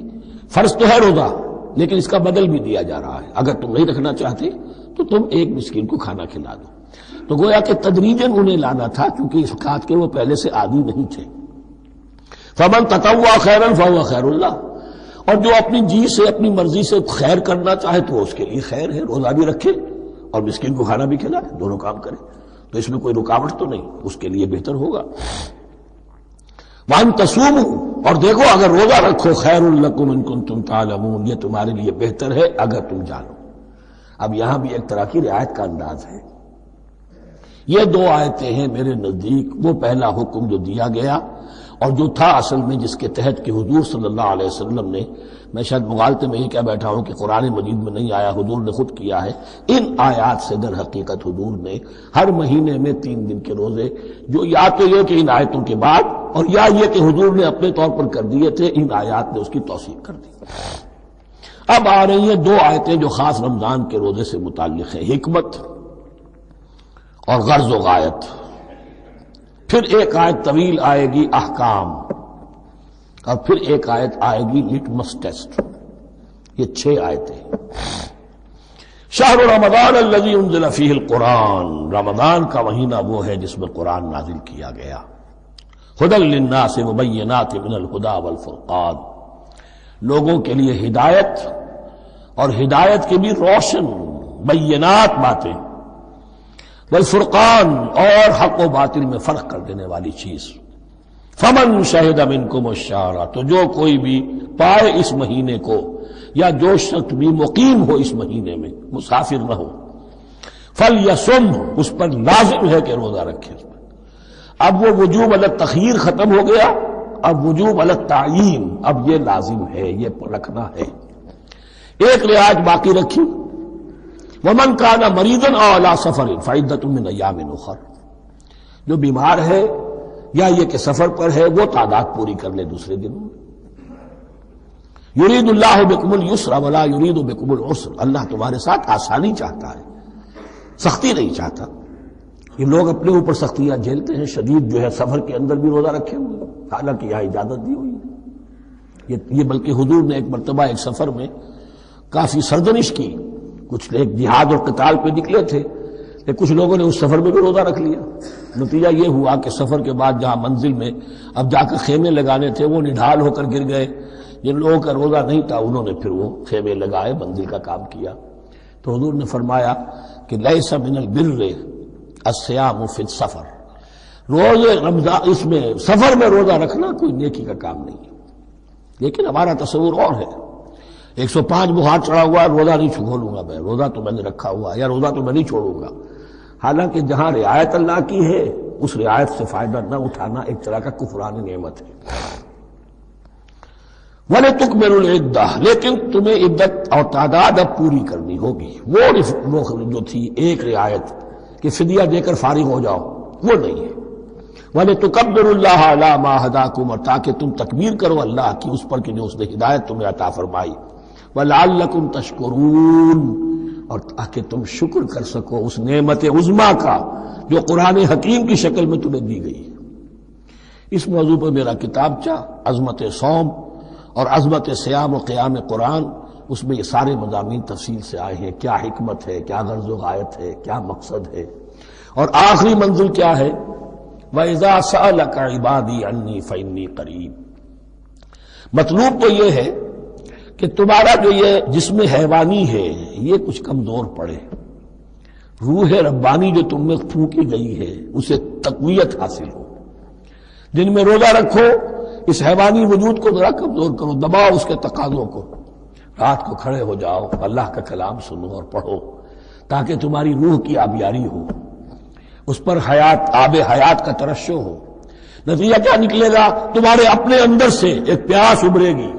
فرض تو ہے روزہ، لیکن اس کا بدل بھی دیا جا رہا ہے، اگر تم نہیں رکھنا چاہتے تو تم ایک مسکین کو کھانا کھلا دو۔ تو گویا کہ تدریجاً انہیں لانا تھا، کیونکہ اس بات کے وہ پہلے سے عادی نہیں تھے۔ فمن تطوع خیرا فهو خیر اللہ، اور جو اپنی جی سے اپنی مرضی سے خیر کرنا چاہے تو اس کے لیے خیر ہے، روزہ بھی رکھے اور مسکین کو کھانا بھی کھلائے، دونوں کام کرے، تو اس میں کوئی رکاوٹ تو نہیں، اس کے لیے بہتر ہوگا۔ وَأَن تَصُومُوا، اور دیکھو اگر روزہ رکھو، خیر لکم ان کنتم تعلمون، یہ تمہارے لیے بہتر ہے اگر تم جانو۔ اب یہاں بھی ایک طرح کی رعایت کا انداز ہے۔ یہ دو آیتیں ہیں میرے نزدیک وہ پہلا حکم جو دیا گیا اور جو تھا اصل میں جس کے تحت کہ حضور صلی اللہ علیہ وسلم نے، میں شاید مغالطے میں ہی کہہ بیٹھا ہوں کہ قرآن مجید میں نہیں آیا، حضور نے خود کیا ہے، ان آیات سے در حقیقت حضور نے ہر مہینے میں 3 دن کے روزے، جو یا تو یہ کہ ان آیتوں کے بعد اور یا یہ کہ حضور نے اپنے طور پر کر دیے تھے، ان آیات نے اس کی توثیق کر دی۔ اب آ رہی ہیں 2 آیتیں جو خاص رمضان کے روزے سے متعلق ہیں، حکمت اور غرض و غایت۔ پھر ایک آیت طویل آئے گی احکام، اور پھر ایک آیت آئے گی لٹمس ٹیسٹ۔ یہ 6 آیتیں۔ شہر رمضان الذی انزل فیہ القرآن، رمضان کا مہینہ وہ ہے جس میں قرآن نازل کیا گیا۔ ھدی للناس وبینات من الھدی والفرقان، لوگوں کے لیے ہدایت، اور ہدایت کی بھی روشن بینات باتیں، والفرقان، اور حق و باطل میں فرق کر دینے والی چیز۔ فمن شہد منکم الشہر، تو جو کوئی بھی پائے اس مہینے کو، یا جو شخص بھی مقیم ہو اس مہینے میں، مسافر نہ ہو، فلیصم، اس پر لازم ہے کہ روزہ رکھے۔ اب وہ وجوب علی التخییر ختم ہو گیا، اب وجوب علی التعیین، اب یہ لازم ہے، یہ رکھنا ہے۔ ایک رعایت باقی رکھی، ومن کان مریضا او علی سفر فعدۃ من ایام اخر، جو بیمار ہے یا یہ کہ سفر پر ہے وہ تعداد پوری کر لے دوسرے دنوں میں۔ یرید اللہ بکم اليسر ولا یرید بکم العسر، اللہ تمہارے ساتھ آسانی چاہتا ہے، سختی نہیں چاہتا۔ یہ لوگ اپنے اوپر سختیاں جھیلتے ہیں، شدید جو ہے سفر کے اندر بھی روزہ رکھے ہوئے، حالانکہ یہاں اجازت دی ہوئی ہے۔ یہ بلکہ حضور نے ایک مرتبہ ایک سفر میں کافی سرزنش کی، کچھ ایک جہاد اور قتال پہ نکلے تھے، لیکن کچھ لوگوں نے اس سفر میں بھی روزہ رکھ لیا۔ نتیجہ یہ ہوا کہ سفر کے بعد جہاں منزل میں اب جا کر خیمے لگانے تھے وہ نڈھال ہو کر گر گئے، جن لوگوں کا روزہ نہیں تھا انہوں نے پھر وہ خیمے لگائے، منزل کا کام کیا۔ تو حضور نے فرمایا کہ لیس من البر الصیام فی السفر، روزے رمضان اس میں سفر میں روزہ رکھنا کوئی نیکی کا کام نہیں ہے۔ لیکن ہمارا تصور اور ہے، 105 بخار چڑھا ہوا ہے، روزہ نہیں چھوڑوں گا میں، روزہ تو میں نے رکھا ہوا، یا روزہ تو میں نہیں چھوڑوں گا۔ حالانکہ جہاں رعایت اللہ کی ہے اس رعایت سے فائدہ نہ اٹھانا ایک طرح کا کفران نعمت ہے۔ وَلِتُكْمِلُوا الْعِدَّةَ، لیکن تمہیں عدت اور تعداد اب پوری کرنی ہوگی۔ وہ جو تھی ایک رعایت کہ فدیہ دے کر فارغ ہو جاؤ، وہ نہیں ہے۔ وَلِتُكَبِّرُوا اللَّهَ عَلَىٰ مَا هَدَاكُمْ، اور تاکہ تم تکبیر کرو اللہ کی اس پر کہ جو اس نے ہدایت تمہیں عطا فرمائی۔ وَلَعَلَّكُمْ تَشْكُرُونَ، اور تاکہ تم شکر کر سکو اس نعمت عظمیٰ کا جو قرآن حکیم کی شکل میں تمہیں دی گئی۔ اس موضوع پر میرا کتابچہ عظمت صوم اور عظمت صیام و قیام قرآن، اس میں یہ سارے مضامین تفصیل سے آئے ہیں، کیا حکمت ہے، کیا غرض و غایت ہے، کیا مقصد ہے، اور آخری منزل کیا ہے، وَإِذَا سَأَلَكَ عِبَادِي عَنِّي فَإِنِّي قَرِيبٌ۔ مطلوب تو یہ ہے کہ تمہارا جو یہ جسم حیوانی ہے یہ کچھ کمزور پڑے، روح ربانی جو تم میں پھونکی گئی ہے اسے تقویت حاصل ہو۔ دن میں روزہ رکھو، اس حیوانی وجود کو ذرا کمزور کرو، دباؤ اس کے تقاضوں کو، رات کو کھڑے ہو جاؤ، اللہ کا کلام سنو اور پڑھو، تاکہ تمہاری روح کی آبیاری ہو، اس پر حیات، آب حیات کا ترشح ہو۔ نتیجہ کیا نکلے گا؟ تمہارے اپنے اندر سے ایک پیاس ابھرے گی،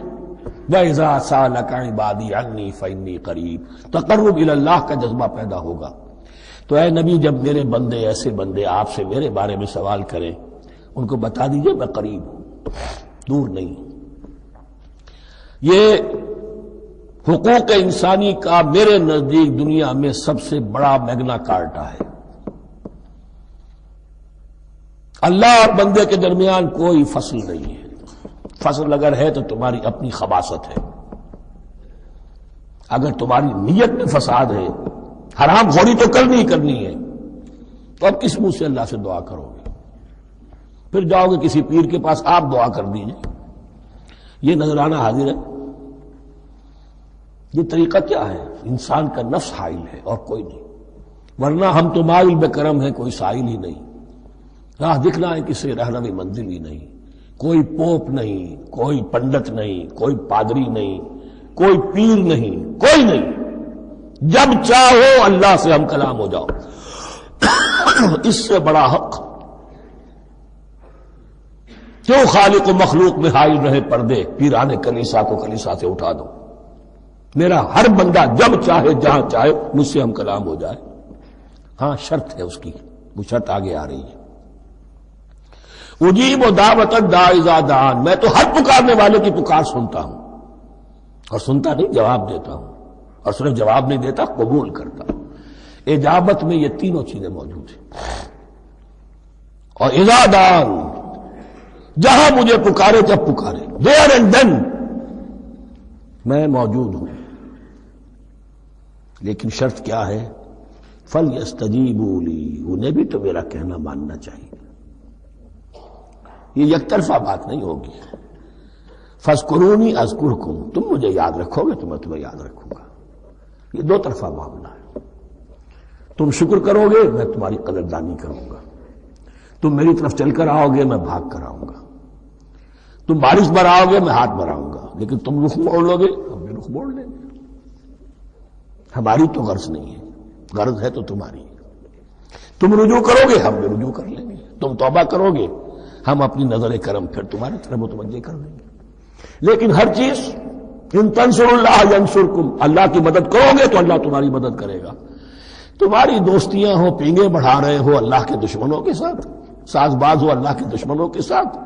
وَإِذَا سَأَلَكَ عِبَادِي عَنِّي فَإِنِّي قَرِيبٌ، تقرب الی اللہ کا جذبہ پیدا ہوگا۔ تو اے نبی، جب میرے بندے، ایسے بندے آپ سے میرے بارے میں سوال کریں، ان کو بتا دیجئے میں قریب ہوں، دور نہیں۔ یہ حقوق انسانی کا میرے نزدیک دنیا میں سب سے بڑا میگنا کارٹا ہے۔ اللہ اور بندے کے درمیان کوئی فصل نہیں ہے، فصل اگر ہے تو تمہاری اپنی خباثت ہے۔ اگر تمہاری نیت میں فساد ہے، حرام خوری تو کرنی ہی کرنی ہے، تو اب کس منہ سے اللہ سے دعا کرو گے؟ پھر جاؤ گے کسی پیر کے پاس، آپ دعا کر دیجئے، یہ نذرانہ حاضر ہے؟ یہ طریقہ کیا ہے؟ انسان کا نفس حائل ہے اور کوئی نہیں، ورنہ ہم تو مائل بے کرم ہیں، کوئی سائل ہی نہیں، راہ دکھنا ہے کسی رہنمی منزل ہی نہیں، کوئی پوپ نہیں، کوئی پنڈت نہیں، کوئی پادری نہیں، کوئی پیر نہیں، کوئی نہیں، جب چاہو اللہ سے ہم کلام ہو جاؤ۔ اس سے بڑا حق کیوں خالق و مخلوق میں حائل رہے پردے؟ پیران کلیسا کو کلیسا سے اٹھا دو، میرا ہر بندہ جب چاہے جہاں چاہے مجھ سے ہم کلام ہو جائے۔ ہاں شرط ہے اس کی، وہ شرط آگے آ رہی ہے، اجیب دعوت الداعی اذا دعان، میں تو ہر پکارنے والے کی پکار سنتا ہوں، اور سنتا نہیں جواب دیتا ہوں، اور صرف جواب نہیں دیتا قبول کرتا ہوں۔ اجابت میں یہ تینوں چیزیں موجود ہیں۔ اور اذا دعان، جہاں مجھے پکارے جب پکارے، دیر اینڈ دین میں موجود ہوں، لیکن شرط کیا ہے؟ فَلْيَسْتَجِيبُوا لِي، انہیں بھی تو میرا کہنا ماننا چاہیے، یہ یک طرفہ بات نہیں ہوگی۔ فَاذْكُرُونِي أَذْكُرْكُمْ، تم مجھے یاد رکھو گے تو میں تمہیں یاد رکھوں گا، یہ دو طرفہ معاملہ ہے۔ تم شکر کرو گے میں تمہاری قدردانی کروں گا، تم میری طرف چل کر آؤ گے میں بھاگ کر آؤں گا، تم بارش برآؤ گے میں ہاتھ بڑھاؤں گا، لیکن تم رخ موڑ لو گے ہم بھی رخ موڑ لیں گے۔ ہماری تو غرض نہیں ہے، غرض ہے تو تمہاری ہے۔ تم رجوع کرو گے ہم بھی رجوع کر لیں گے، تم توبہ کرو گے ہم اپنی نظر کرم پھر تمہاری طرف متوجہ کر دیں گے۔ لیکن ہر چیز ان تنصر اللہ ینصرکم، اللہ کی مدد کرو گے تو اللہ تمہاری مدد کرے گا۔ تمہاری دوستیاں ہو، پینگے بڑھا رہے ہو اللہ کے دشمنوں کے ساتھ، ساز باز ہو اللہ کے دشمنوں کے ساتھ،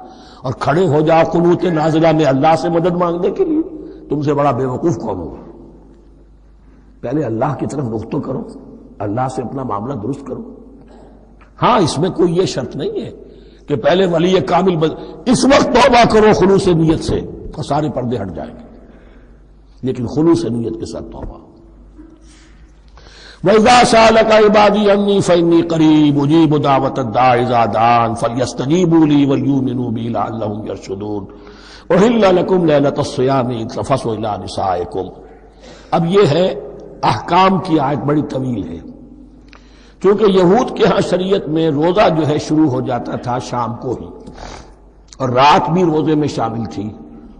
اور کھڑے ہو جاؤ قنوت نازلہ میں اللہ سے مدد مانگنے کے لیے، تم سے بڑا بے وقوف کون ہوگا؟ پہلے اللہ کی طرف رخ تو کرو، اللہ سے اپنا معاملہ درست کرو۔ ہاں اس میں کوئی یہ شرط نہیں ہے کہ پہلے ولی کامل اس وقت توبہ کرو خلوص نیت سے اور سارے پردے ہٹ جائیں گے، لیکن خلوص نیت کے ساتھ توبہ۔ وَإِذَا سَأَلَكَ عِبَادِي عَنِّي فَإِنِّي قَرِيبٌ أُجِيبُ دَعْوَةَ الدَّاعِ إِذَا دَعَانِ فَلْيَسْتَجِيبُوا لِي وَلْيُؤْمِنُوا بِي لَعَلَّهُمْ يَرْشُدُونَ أُحِلَّ لَكُمْ لَيْلَةَ الصِّيَامِ إِذْ تَفَضُّلُوا إِلَىٰ نِسَائِكُمْ۔ اب یہ ہے احکام کی آیت، بڑی طویل ہے، چونکہ یہود کے ہاں شریعت میں روزہ جو ہے شروع ہو جاتا تھا شام کو ہی، اور رات بھی روزے میں شامل تھی،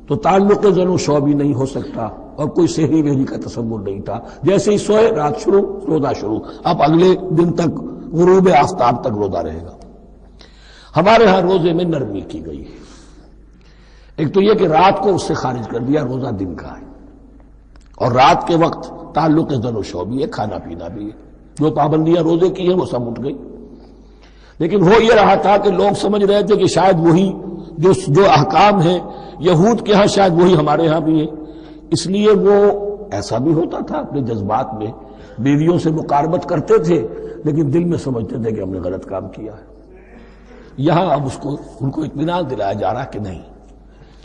تو تعلق زن و شو بھی نہیں ہو سکتا، اور کوئی سحری وحری کا تصور نہیں تھا، جیسے ہی سوئے رات شروع روزہ شروع، اب اگلے دن تک غروب آفتاب تک روزہ رہے گا۔ ہمارے ہاں روزے میں نرمی کی گئی ہے، ایک تو یہ کہ رات کو اس سے خارج کر دیا، روزہ دن کا ہے، اور رات کے وقت تعلق زن و شو بھی ہے، کھانا پینا بھی ہے، جو پابندیاں روزے کی ہیں وہ سب اٹھ گئی۔ لیکن ہو یہ رہا تھا کہ لوگ سمجھ رہے تھے کہ شاید وہی جو احکام ہیں یہود کے ہاں شاید وہی ہمارے ہاں بھی ہیں، اس لیے وہ ایسا بھی ہوتا تھا اپنے جذبات میں بیویوں سے مقاربت کرتے تھے، لیکن دل میں سمجھتے تھے کہ ہم نے غلط کام کیا ہے۔ یہاں اب ان کو اطمینان دلایا جا رہا کہ نہیں،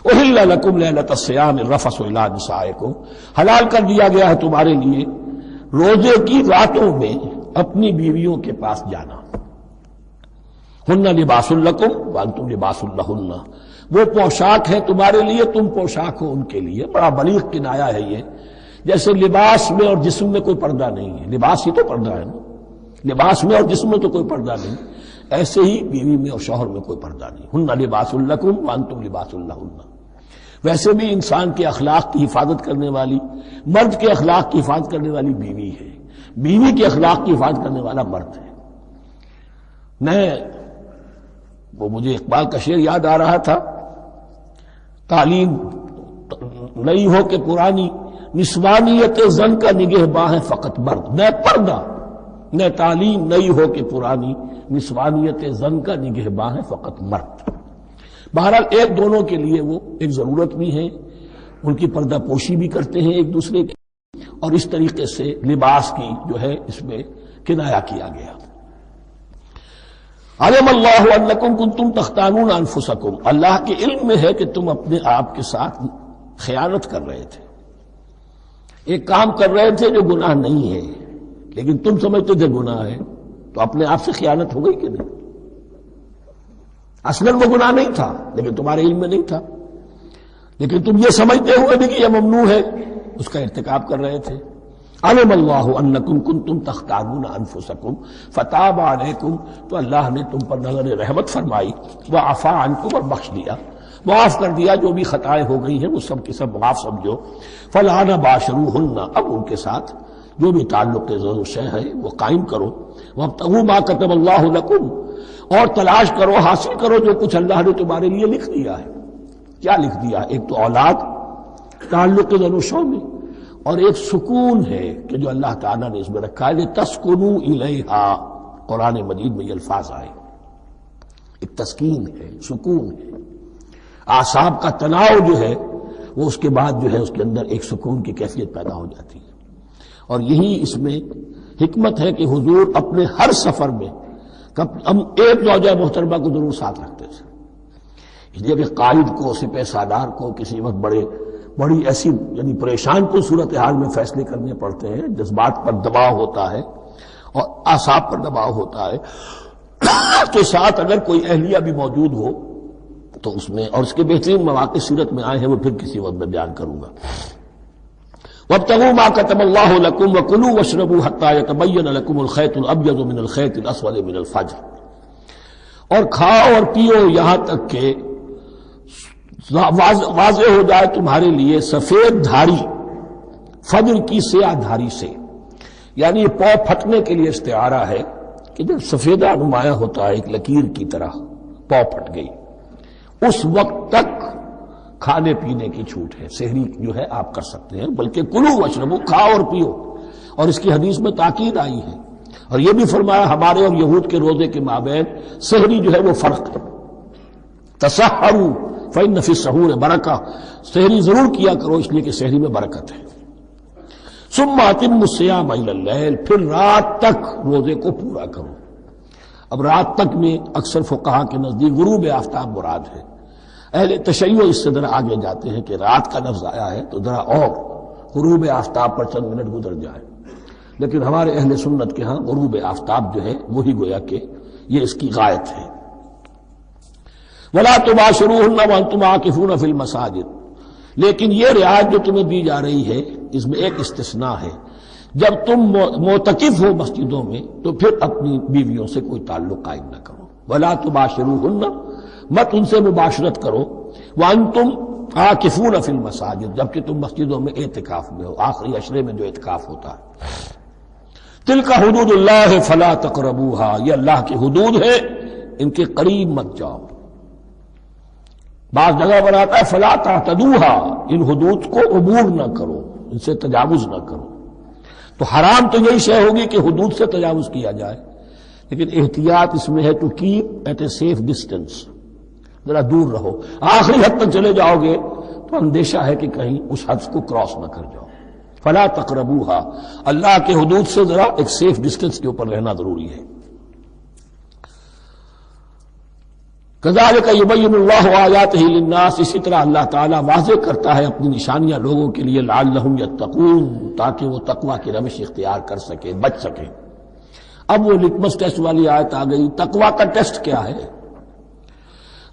احل لکم لیلۃ الصیام الرفث الی نسائکم، حلال کر دیا گیا ہے تمہارے لیے روزے کی راتوں میں اپنی بیویوں کے پاس جانا۔ ہن لباس لکم وانتم لباس لہن، وہ پوشاک ہے تمہارے لیے، تم پوشاک ہو ان کے لیے۔ بڑا بلیغ کنایا ہے یہ، جیسے لباس میں اور جسم میں کوئی پردہ نہیں ہے، لباس ہی تو پردہ ہے نا، لباس میں اور جسم میں تو کوئی پردہ نہیں، ایسے ہی بیوی میں اور شوہر میں کوئی پردہ نہیں۔ ہن لباس لکم وانتم لباس لہن۔ ویسے بھی انسان کے اخلاق کی حفاظت کرنے والی، مرد کے اخلاق کی حفاظت کرنے والی بیوی ہے، بیوی کے اخلاق کی حفاظت کرنے والا مرد ہے۔ وہ مجھے اقبال کا شعر یاد آ رہا تھا، تعلیم نئی ہو کہ پرانی، نسوانیت زن کا نگہباں ہے فقط مرد، نہ پردہ نہ تعلیم نئی ہو کہ پرانی، نسوانیت زن کا نگہباں ہے فقط مرد۔ بہرحال ایک دونوں کے لیے وہ ایک ضرورت بھی ہے، ان کی پردہ پوشی بھی کرتے ہیں ایک دوسرے کی، اور اس طریقے سے لباس کی جو ہے اس میں کنایا کیا گیا۔ علم اللہ انکم کنتم تختانون انفسکم، اللہ کے علم میں ہے کہ تم اپنے آپ کے ساتھ خیانت کر رہے تھے۔ ایک کام کر رہے تھے جو گناہ نہیں ہے لیکن تم سمجھتے تھے گناہ ہے، تو اپنے آپ سے خیانت ہو گئی کہ نہیں؟ اصلاً وہ گناہ نہیں تھا لیکن تمہارے علم میں نہیں تھا، لیکن تم یہ سمجھتے ہوئے بھی کہ یہ ممنوع ہے اس کا ارتکاب کر رہے تھے۔ علم اللہ انکم کنتم تختارون انفسکم فتاب علیکم، تو اللہ نے تم پر نظر رحمت فرمائی، وعفا عنکم، اور بخش دیا، معاف کر دیا، جو بھی خطائیں ہو گئی ہیں وہ سب کی سب معاف سمجھو۔ فالآن باشروہن، اب ان کے ساتھ جو بھی تعلق ضرور شے ہے وہ قائم کرو، وابتغوا ما کتب اللہ لکم، اور تلاش کرو، حاصل کرو جو کچھ اللہ نے تمہارے لیے لکھ دیا ہے۔ کیا لکھ دیا؟ ایک تو اولاد تعلق ضرور شو میں، اور ایک سکون ہے کہ جو اللہ تعالیٰ نے اس میں رکھا ہے، لِتَسْكُنُوا إِلَيْهَا، قرآن مجید میں یہ الفاظ آئے، ایک تسکین ہے، سکون ہے، اعصاب کا تناؤ جو ہے وہ اس کے بعد جو ہے اس کے اندر ایک سکون کی کیفیت پیدا ہو جاتی ہے۔ اور یہی اس میں حکمت ہے کہ حضور اپنے ہر سفر میں ہم ایک زوجہ محترمہ کو ضرور ساتھ رکھتے تھے، اس لیے کہ قائد کو، سپہ سالار کو کسی وقت بڑی ایسی یعنی پریشان کن صورتحال میں فیصلے کرنے پڑتے ہیں، جذبات پر دباؤ ہوتا ہے اور اعصاب پر دباؤ ہوتا ہے، تو ساتھ اگر کوئی اہلیہ بھی موجود ہو تو اس میں، اور اس کے بہترین مواقع سیرت میں آئے ہیں، وہ پھر کسی وقت میں بیان کروں گا۔ وابتغوا ما كتب الله لكم وكلوا واشربوا حتى يتبين لكم الخيط الابيض من الخيط الاسود من الفجر، اور کھاؤ اور پیو یہاں تک کہ واضح ہو جائے تمہارے لیے سفید دھاری فجر کی سیاہ دھاری سے، یعنی یہ پاؤ پھٹنے کے لیے استعارہ ہے کہ جب سفیدہ نمایاں ہوتا ہے ایک لکیر کی طرح، پاؤ پھٹ گئی، اس وقت تک کھانے پینے کی چھوٹ ہے، سحری جو ہے آپ کر سکتے ہیں، بلکہ کلو واشربو، کھاؤ اور پیو، اور اس کی حدیث میں تاکید آئی ہے، اور یہ بھی فرمایا ہمارے اور یہود کے روزے کے مابین سحری جو ہے وہ فرق ہے، تسحروا فإن فی السحور برکہ، سحری ضرور کیا کرو اس لیے کہ سحری میں برکت ہے۔ ثم اتموا الصیام الی اللیل، پھر رات تک روزے کو پورا کرو۔ اب رات تک میں اکثر فقہا کے نزدیک غروب آفتاب مراد ہے، اہل تشیع اس سے ذرا آگے جاتے ہیں کہ رات کا لفظ آیا ہے تو ذرا اور غروب آفتاب پر چند منٹ گزر جائے، لیکن ہمارے اہل سنت کے ہاں غروب آفتاب جو ہے وہی گویا کہ یہ اس کی غایت ہے۔ وَلَا تُبَاشِرُوهُنَّ وَأَنْتُمْ عَاكِفُونَ فِي الْمَسَاجِدِ، لیکن یہ رعایت جو تمہیں دی جا رہی ہے اس میں ایک استثناء ہے، جب تم معتکف ہو مسجدوں میں تو پھر اپنی بیویوں سے کوئی تعلق قائم نہ کرو۔ وَلَا تُبَاشِرُوهُنَّ، مت ان سے مباشرت کرو، وَأَنْتُمْ عَاكِفُونَ فِي الْمَسَاجِدِ، جبکہ تم مسجدوں میں اعتکاف میں ہو، آخری عشرے میں جو اعتکاف ہوتا ہے۔ تِلْكَ حُدُودُ اللَّهِ فَلَا تَقْرَبُوهَا، یہ اللہ کی حدود ہے، ان کے قریب مت جاؤ۔ بعض جگہ پر آتا ہے فَلَا تَعْتَدُوهَا، ان حدود کو عبور نہ کرو، ان سے تجاوز نہ کرو۔ تو حرام تو یہی شے ہوگی کہ حدود سے تجاوز کیا جائے، لیکن احتیاط اس میں ہے to keep at a safe distance, ذرا دور رہو، آخری حد تک چلے جاؤ گے تو اندیشہ ہے کہ کہیں اس حد کو کراس نہ کر جاؤ۔ فلا تقربوها، اللہ کے حدود سے ذرا ایک سیف ڈسٹینس کے اوپر رہنا ضروری ہے۔ کذالک یبین اللہ آیاتہ للناس، اسی طرح اللہ تعالیٰ واضح کرتا ہے اپنی نشانیاں لوگوں کے لیے، لعلہم یتقون، تاکہ وہ تقوی کی روش اختیار کر سکے، بچ سکے۔ اب وہ لٹمس ٹیسٹ والی آیت آ گئی، تقوی کا ٹیسٹ کیا ہے؟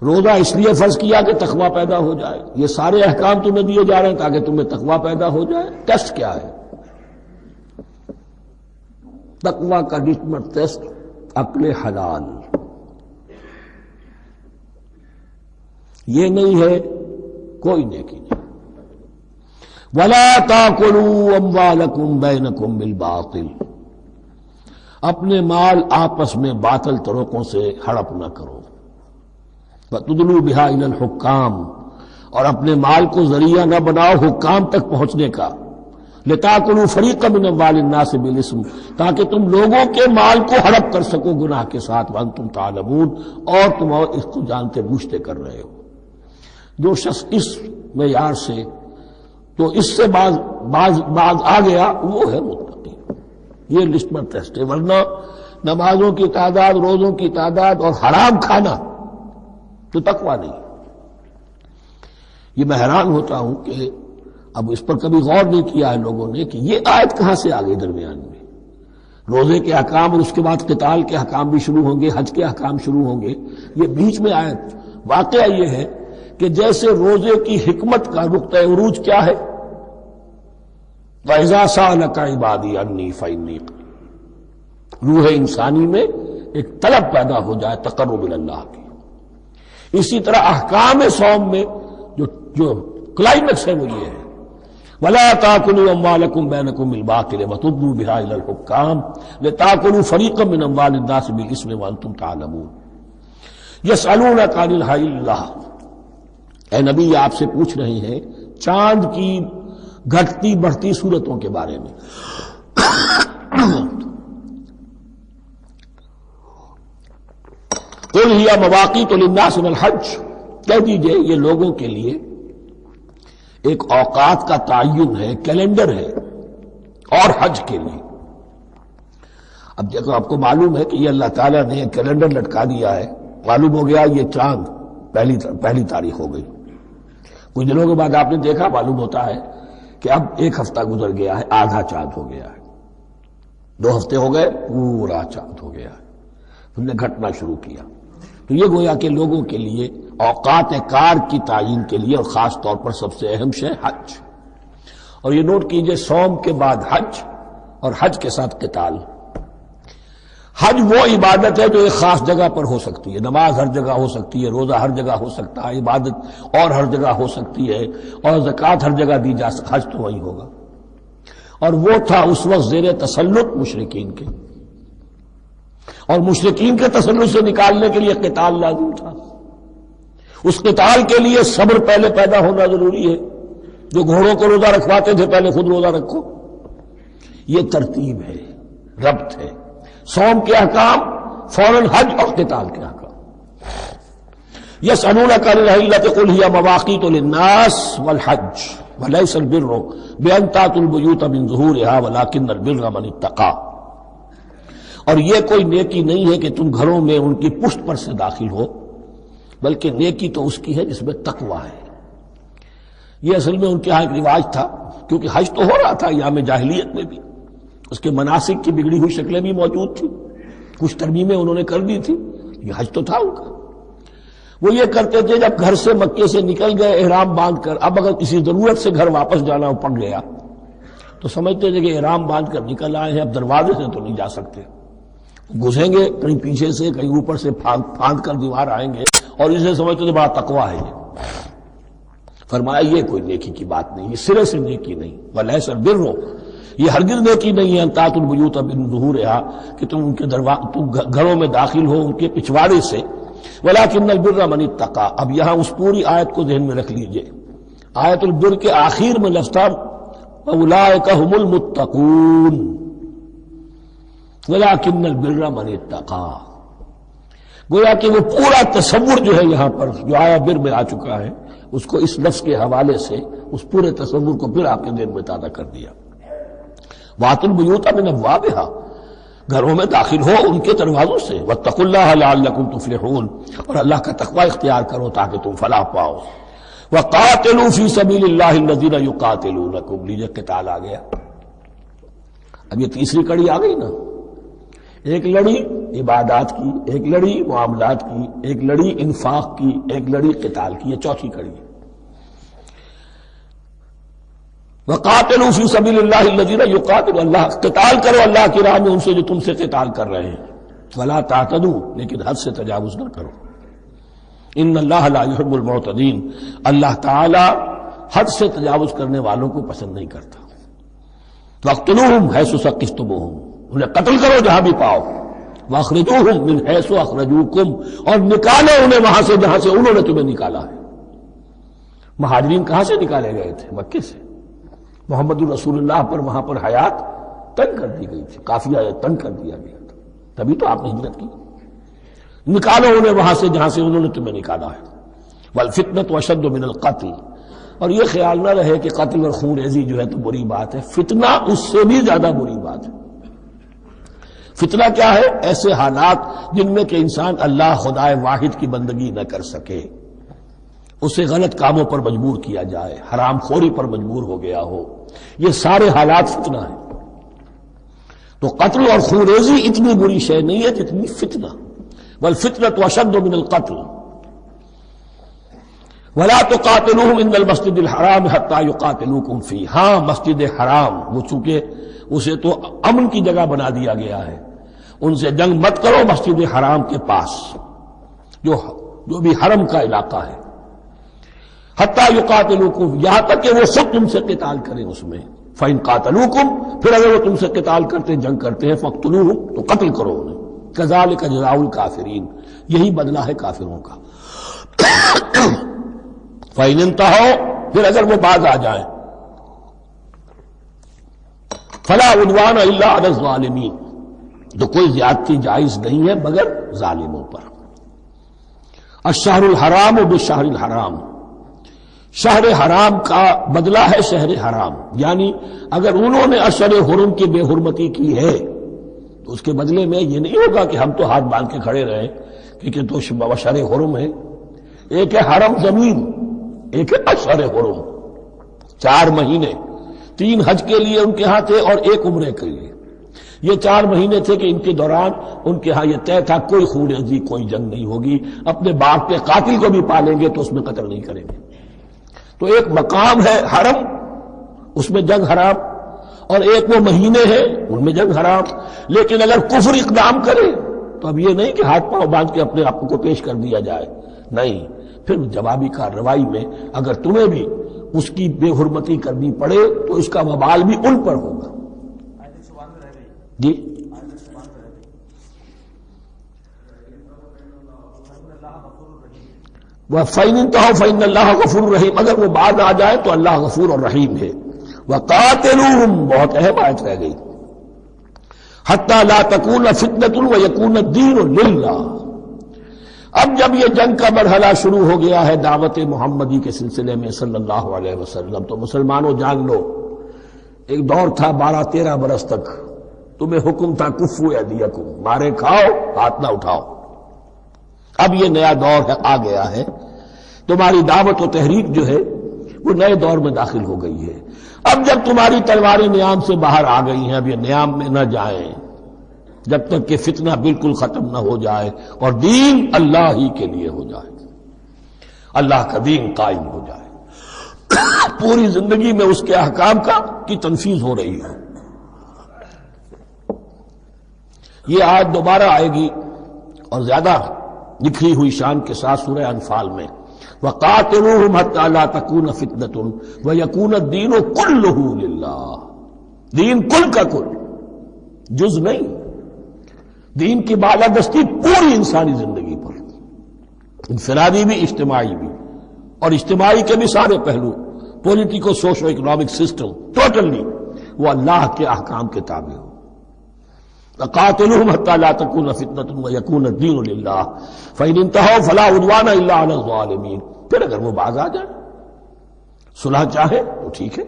روزہ اس لیے فرض کیا کہ تقوی پیدا ہو جائے، یہ سارے احکام تمہیں دیے جا رہے ہیں تاکہ تمہیں تقوی پیدا ہو جائے، ٹیسٹ کیا ہے؟ تقوی کا لٹمس ٹیسٹ عقل حلال، یہ نہیں ہے کوئی نیکی نہیں۔ وَلَا تَأْكُلُوا أَمْوَالَكُمْ بَيْنَكُمْ بِالْبَاطِلِ، اپنے مال آپس میں باطل طریقوں سے ہڑپ نہ کرو۔ وَتُدْلُوا بِهَا إِلَى الْحُكَّامِ، اور اپنے مال کو ذریعہ نہ بناؤ حکام تک پہنچنے کا، لِتَأْكُلُوا فَرِيقًا مِنْ أَمْوَالِ النَّاسِ بِالْإِثْمِ، تاکہ تم لوگوں کے مال کو ہڑپ کر سکو گناہ کے ساتھ، وَأَنْتُمْ تَعْلَمُونَ، اور تم اس کو جانتے بوجھتے کر رہے ہو۔ جو شخص اس معیار سے تو اس سے باز آ گیا وہ ہے متقی، یہ لسٹ میں ٹیسٹ ہے، ورنہ نمازوں کی تعداد، روزوں کی تعداد اور حرام کھانا تو تقویٰ نہیں۔ یہ میں حیران ہوتا ہوں کہ اب اس پر کبھی غور نہیں کیا ہے لوگوں نے کہ یہ آیت کہاں سے آ گئی درمیان میں. روزے کے احکام اور اس کے بعد قتال کے احکام بھی شروع ہوں گے، حج کے احکام شروع ہوں گے، یہ بیچ میں آیت. واقعہ یہ ہے کہ جیسے روزے کی حکمت کا نقطہ عروج کیا ہے، وَإِذَا سَأَلَكَ عِبَادِي عَنِّي فَإِنِّي قَرِيبٌ، روح انسانی میں ایک طلب پیدا ہو جائے تقرب اللہ کی. اسی طرح احکام صوم میں جو کلائمیکس ہے وہ یہ ہے، وَلَا تَأْكُلُوا أَمْوَالَكُمْ بَيْنَكُمْ بِالْبَاطِلِ وَتُدْلُوا بِهَا إِلَى الْحُكَّامِ لِتَأْكُلُوا فَرِيقًا مِّنْ أَمْوَالِ النَّاسِ بِالْإِثْمِ وَأَنْتُمْ تَعْلَمُونَ يَسْأَلُونَكَ عَنِ الْأَهِلَّةِ، اے نبی آپ سے پوچھ رہے ہیں چاند کی گھٹتی بڑھتی صورتوں کے بارے میں. قُلْ هِيَ مَوَاقِيتُ لِلنَّاسِ وَالْحَجِّ، کہہ دیجئے یہ لوگوں کے لیے ایک اوقات کا تعین ہے، کیلنڈر ہے، اور حج کے لیے. اب دیکھو آپ کو معلوم ہے کہ یہ اللہ تعالیٰ نے ایک کیلنڈر لٹکا دیا ہے. معلوم ہو گیا یہ چاند پہلی تاریخ ہو گئی. کچھ دنوں کے بعد آپ نے دیکھا معلوم ہوتا ہے کہ اب ایک ہفتہ گزر گیا ہے، آدھا چاند ہو گیا ہے. 2 ہفتے ہو گئے، پورا چاند ہو گیا ہے. تم نے گھٹنا شروع کیا. تو یہ گویا کہ لوگوں کے لیے اوقات کار کی تعین کے لیے، اور خاص طور پر سب سے اہم شے حج. اور یہ نوٹ کیجئے صوم کے بعد حج، اور حج کے ساتھ قتال. حج وہ عبادت ہے جو ایک خاص جگہ پر ہو سکتی ہے. نماز ہر جگہ ہو سکتی ہے، روزہ ہر جگہ ہو سکتا ہے، عبادت اور ہر جگہ ہو سکتی ہے، اور زکوٰۃ ہر جگہ دی جا سکتی. حج تو وہی ہوگا. اور وہ تھا اس وقت زیر تسلط مشرکین کے، اور مشرکین کے تسلط سے نکالنے کے لیے قتال لازم تھا. اس قتال کے لیے صبر پہلے پیدا ہونا ضروری ہے. جو گھوڑوں کو روزہ رکھواتے تھے پہلے خود روزہ رکھو. یہ ترتیب ہے، ربط ہے. صوم کے احکام فوراً حج اور قتال کے احکام. يسألونك عن الأهلة قل هي مواقيت للناس والحج وليس البر بأن تأتوا البيوت من ظهورها ولكن البر من اتقى. اور یہ کوئی نیکی نہیں ہے کہ تم گھروں میں ان کی پشت پر سے داخل ہو، بلکہ نیکی تو اس کی ہے جس میں تقوی ہے. یہ اصل میں ان کے ہاں ایک رواج تھا، کیونکہ حج تو ہو رہا تھا ایام جاہلیت میں بھی. اس کے مناسک کی بگڑی ہوئی شکلیں بھی موجود تھیں، کچھ ترمیمیں انہوں نے کر دی تھی. یہ حج تو تھا ان کا. وہ یہ کرتے تھے جب گھر سے مکے سے نکل گئے احرام باندھ کر، اب اگر کسی ضرورت سے گھر واپس جانا پڑ گیا تو سمجھتے تھے کہ احرام باندھ کر نکل آئے ہیں، اب دروازے سے تو نہیں جا سکتے، گھسیں گے کہیں پیچھے سے کہیں اوپر سے پھاند کر دیوار آئیں گے، اور اسے سمجھتے تھے بڑا تقویٰ ہے. فرمایا یہ کوئی نیکی کی بات نہیں، یہ سرے سے نیکی نہیں. وَلَيْسَ الْبِرُّ، یہ ہرگز نیکی نہیں ہے، أَن تَأْتُوا الْبُيُوتَ مِن ظُهُورِهَا، کہ تم ان کے تم گھروں میں داخل ہو ان کے پچھواڑے سے. وَلَكِنَّ الْبِرَّ مَنِ اتَّقَىٰ. اب یہاں اس پوری آیت کو ذہن میں رکھ لیجئے. آیت البر کے آخر میں لفظ تھا وَأُولَٰئِكَ هُمُ الْمُتَّقُونَ وَلَكِنَّ الْبِرَّ مَنِ اتَّقَىٰ. گویا کہ وہ پورا تصور جو ہے یہاں پر جو آیا بر میں آ چکا ہے، اس کو اس لفظ کے حوالے سے اس پورے تصور کو پھر آپ کے ذہن میں تازہ کر دیا. وَأْتُوا الْبُيُوتَ مِنْ أَبْوَابِهَا، گھروں میں داخل ہو ان کے دروازوں سے. وَاتَّقُوا اللَّهَ لَعَلَّكُمْ تُفْلِحُونَ، اور اللہ کا تقوی اختیار کرو تاکہ تم فلاح پاؤ. وَقَاتِلُوا فِي سَبِيلِ اللَّهِ الَّذِينَ يُقَاتِلُونَكُمْ. لیجیے قتال آ گیا. اب یہ تیسری کڑی آ گئی نا. ایک لڑی عبادات کی، ایک لڑی معاملات کی، ایک لڑی انفاق کی، ایک لڑی قتال کی. یہ چوتھی کڑی ہے. وَقَاتِلُوا فِي سَبِيلِ اللَّهِ الَّذِينَ يُقَاتِلُونَ، اللہ قتال کرو اللہ کی راہ میں ان سے جو تم سے قتال کر رہے ہیں. وَلَا تَعْتَدُوا، لیکن حد سے تجاوز نہ کرو. ان اللہ لا يحب المعتدین، اللہ تعالی حد سے تجاوز کرنے والوں کو پسند نہیں کرتا. وَاقْتُلُوهُمْ حَيْثُ ثَقِفْتُمُوهُمْ، انہیں قتل کرو جہاں بھی پاؤ. وَأَخْرِجُوهُمْ مِنْ حَيْثُ أَخْرَجُوكُمْ، اور نکالو انہیں وہاں سے جہاں سے انہوں نے تمہیں نکالا ہے. مہاجرین کہاں سے نکالے گئے تھے؟ مکے سے. محمد الرسول اللہ پر وہاں پر حیات تنگ کر دی گئی تھی، قافیہ تنگ کر دیا گیا تھا، تبھی تو آپ نے ہجرت کی. نکالو انہیں وہاں سے جہاں سے انہوں نے تمہیں نکالا ہے. والفتنة اشد من القتل، اور یہ خیال نہ رہے کہ قتل اور خون ریزی جو ہے تو بری بات ہے، فتنہ اس سے بھی زیادہ بری بات ہے. فتنہ کیا ہے؟ ایسے حالات جن میں کہ انسان اللہ خدائے واحد کی بندگی نہ کر سکے. اسے غلط کاموں پر مجبور کیا جائے، حرام خوری پر مجبور ہو گیا ہو، یہ سارے حالات فتنہ ہیں۔ تو قتل اور خونریزی اتنی بری شے نہیں ہے جتنی فتنہ، والفتنة اشد من القتل۔ ولا تقاتلوهم عند المسجد الحرام حتى يقاتلوكم فيه، ہاں مسجد حرام وہ چونکہ اسے تو امن کی جگہ بنا دیا گیا ہے، ان سے جنگ مت کرو مسجد حرام کے پاس جو بھی حرم کا علاقہ ہے، حتیٰ یقاتلوکم، یہاں تک کہ وہ خود تم سے قتال کریں اس میں، فإن قاتلوکم، پھر اگر وہ تم سے قتال کرتے ہیں، جنگ کرتے ہیں، فاقتلوہم، تو قتل کرو انہیں، کذالک جزاء الکافرین، یہی بدلہ ہے کافروں کا۔ فإن انتہوا، پھر اگر وہ باز آ جائیں، فلا عدوان الا علی الظالمین، تو کوئی زیادتی جائز نہیں ہے مگر ظالموں پر۔ الشہر الحرام بالشہر الحرام، شہر حرام کا بدلہ ہے شہر حرام، یعنی اگر انہوں نے اشہر حرم کی بے حرمتی کی ہے تو اس کے بدلے میں یہ نہیں ہوگا کہ ہم تو ہاتھ باندھ کے کھڑے رہیں کیونکہ تو اشہر حرم ہے۔ ایک ہے حرم زمین، ایک ہے اشہر حرم، 4 مہینے، 3 حج کے لیے ان کے ہاں تھے اور 1 عمرے کے لیے۔ یہ 4 مہینے تھے کہ ان کے دوران ان کے ہاں یہ طے تھا کوئی خونریزی، کوئی جنگ نہیں ہوگی، اپنے باپ کے قاتل کو بھی پالیں گے تو اس میں قتل نہیں کریں گے۔ تو ایک مقام ہے حرم، اس میں جنگ حرام، اور ایک وہ مہینے ہیں ان میں جنگ حرام۔ لیکن اگر کفر اقدام کرے تو اب یہ نہیں کہ ہاتھ پاؤں باندھ کے اپنے آپ کو پیش کر دیا جائے، نہیں، پھر جوابی کارروائی میں اگر تمہیں بھی اس کی بے حرمتی کرنی پڑے تو اس کا وبال بھی ان پر ہوگا۔ جی وَفَإِنِ انتَهَوْا فَإِنَّ اللَّهَ غَفُورٌ رَحِيمٌ، اگر وہ بعد آ جائے تو اللہ غفور اور رحیم ہے۔ وَقَاتِلُوهُمْ، بہت اہم آیت رہ گئی، حَتَّى لَا تَكُونَ فِتْنَةٌ وَيَكُونَ الدِّينُ لِلَّهِ۔ اب جب یہ جنگ کا مرحلہ شروع ہو گیا ہے دعوت محمدی کے سلسلے میں صلی اللہ علیہ وسلم، تو مسلمانوں جان لو، ایک دور تھا 12-13 برس تک تمہیں حکم تھا کفو ایدیکم، مارے کھاؤ ہاتھ نہ اٹھاؤ۔ اب یہ نیا دور ہے، آ گیا ہے، تمہاری دعوت و تحریک جو ہے وہ نئے دور میں داخل ہو گئی ہے۔ اب جب تمہاری تلواریں نیام سے باہر آ گئی ہیں، اب یہ نیام میں نہ جائیں جب تک کہ فتنہ بالکل ختم نہ ہو جائے اور دین اللہ ہی کے لیے ہو جائے، اللہ کا دین قائم ہو جائے، پوری زندگی میں اس کے احکام کی تنفیذ ہو رہی ہے۔ یہ آیت دوبارہ آئے گی اور زیادہ نکھری ہوئی شان کے ساتھ سورہ انفال میں، وَقَاتِلُوهُمْ حَتَّى لَا تَكُونَ فِتْنَةٌ وَيَكُونَ الدِّينُ كُلُّهُ لِلَّهِ، دین کل کا کل، جز نہیں، دین کی بالادستی پوری انسانی زندگی پر، انفرادی بھی اجتماعی بھی، اور اجتماعی کے بھی سارے پہلو، politico socio economic system, totally وہ اللہ کے احکام کے تابع ہو۔ وَقَاتِلُوهُمْ حَتَّى لَا تَكُونَ فِتْنَةٌ وَيَكُونَ الدِّينُ لِلَّهِ فَإِنِ انتَهَوْا فَلَا عُدْوَانَ إِلَّا عَلَى الظَّالِمِينَ، پھر اگر وہ باز آ جائے، صلح چاہے تو ٹھیک ہے،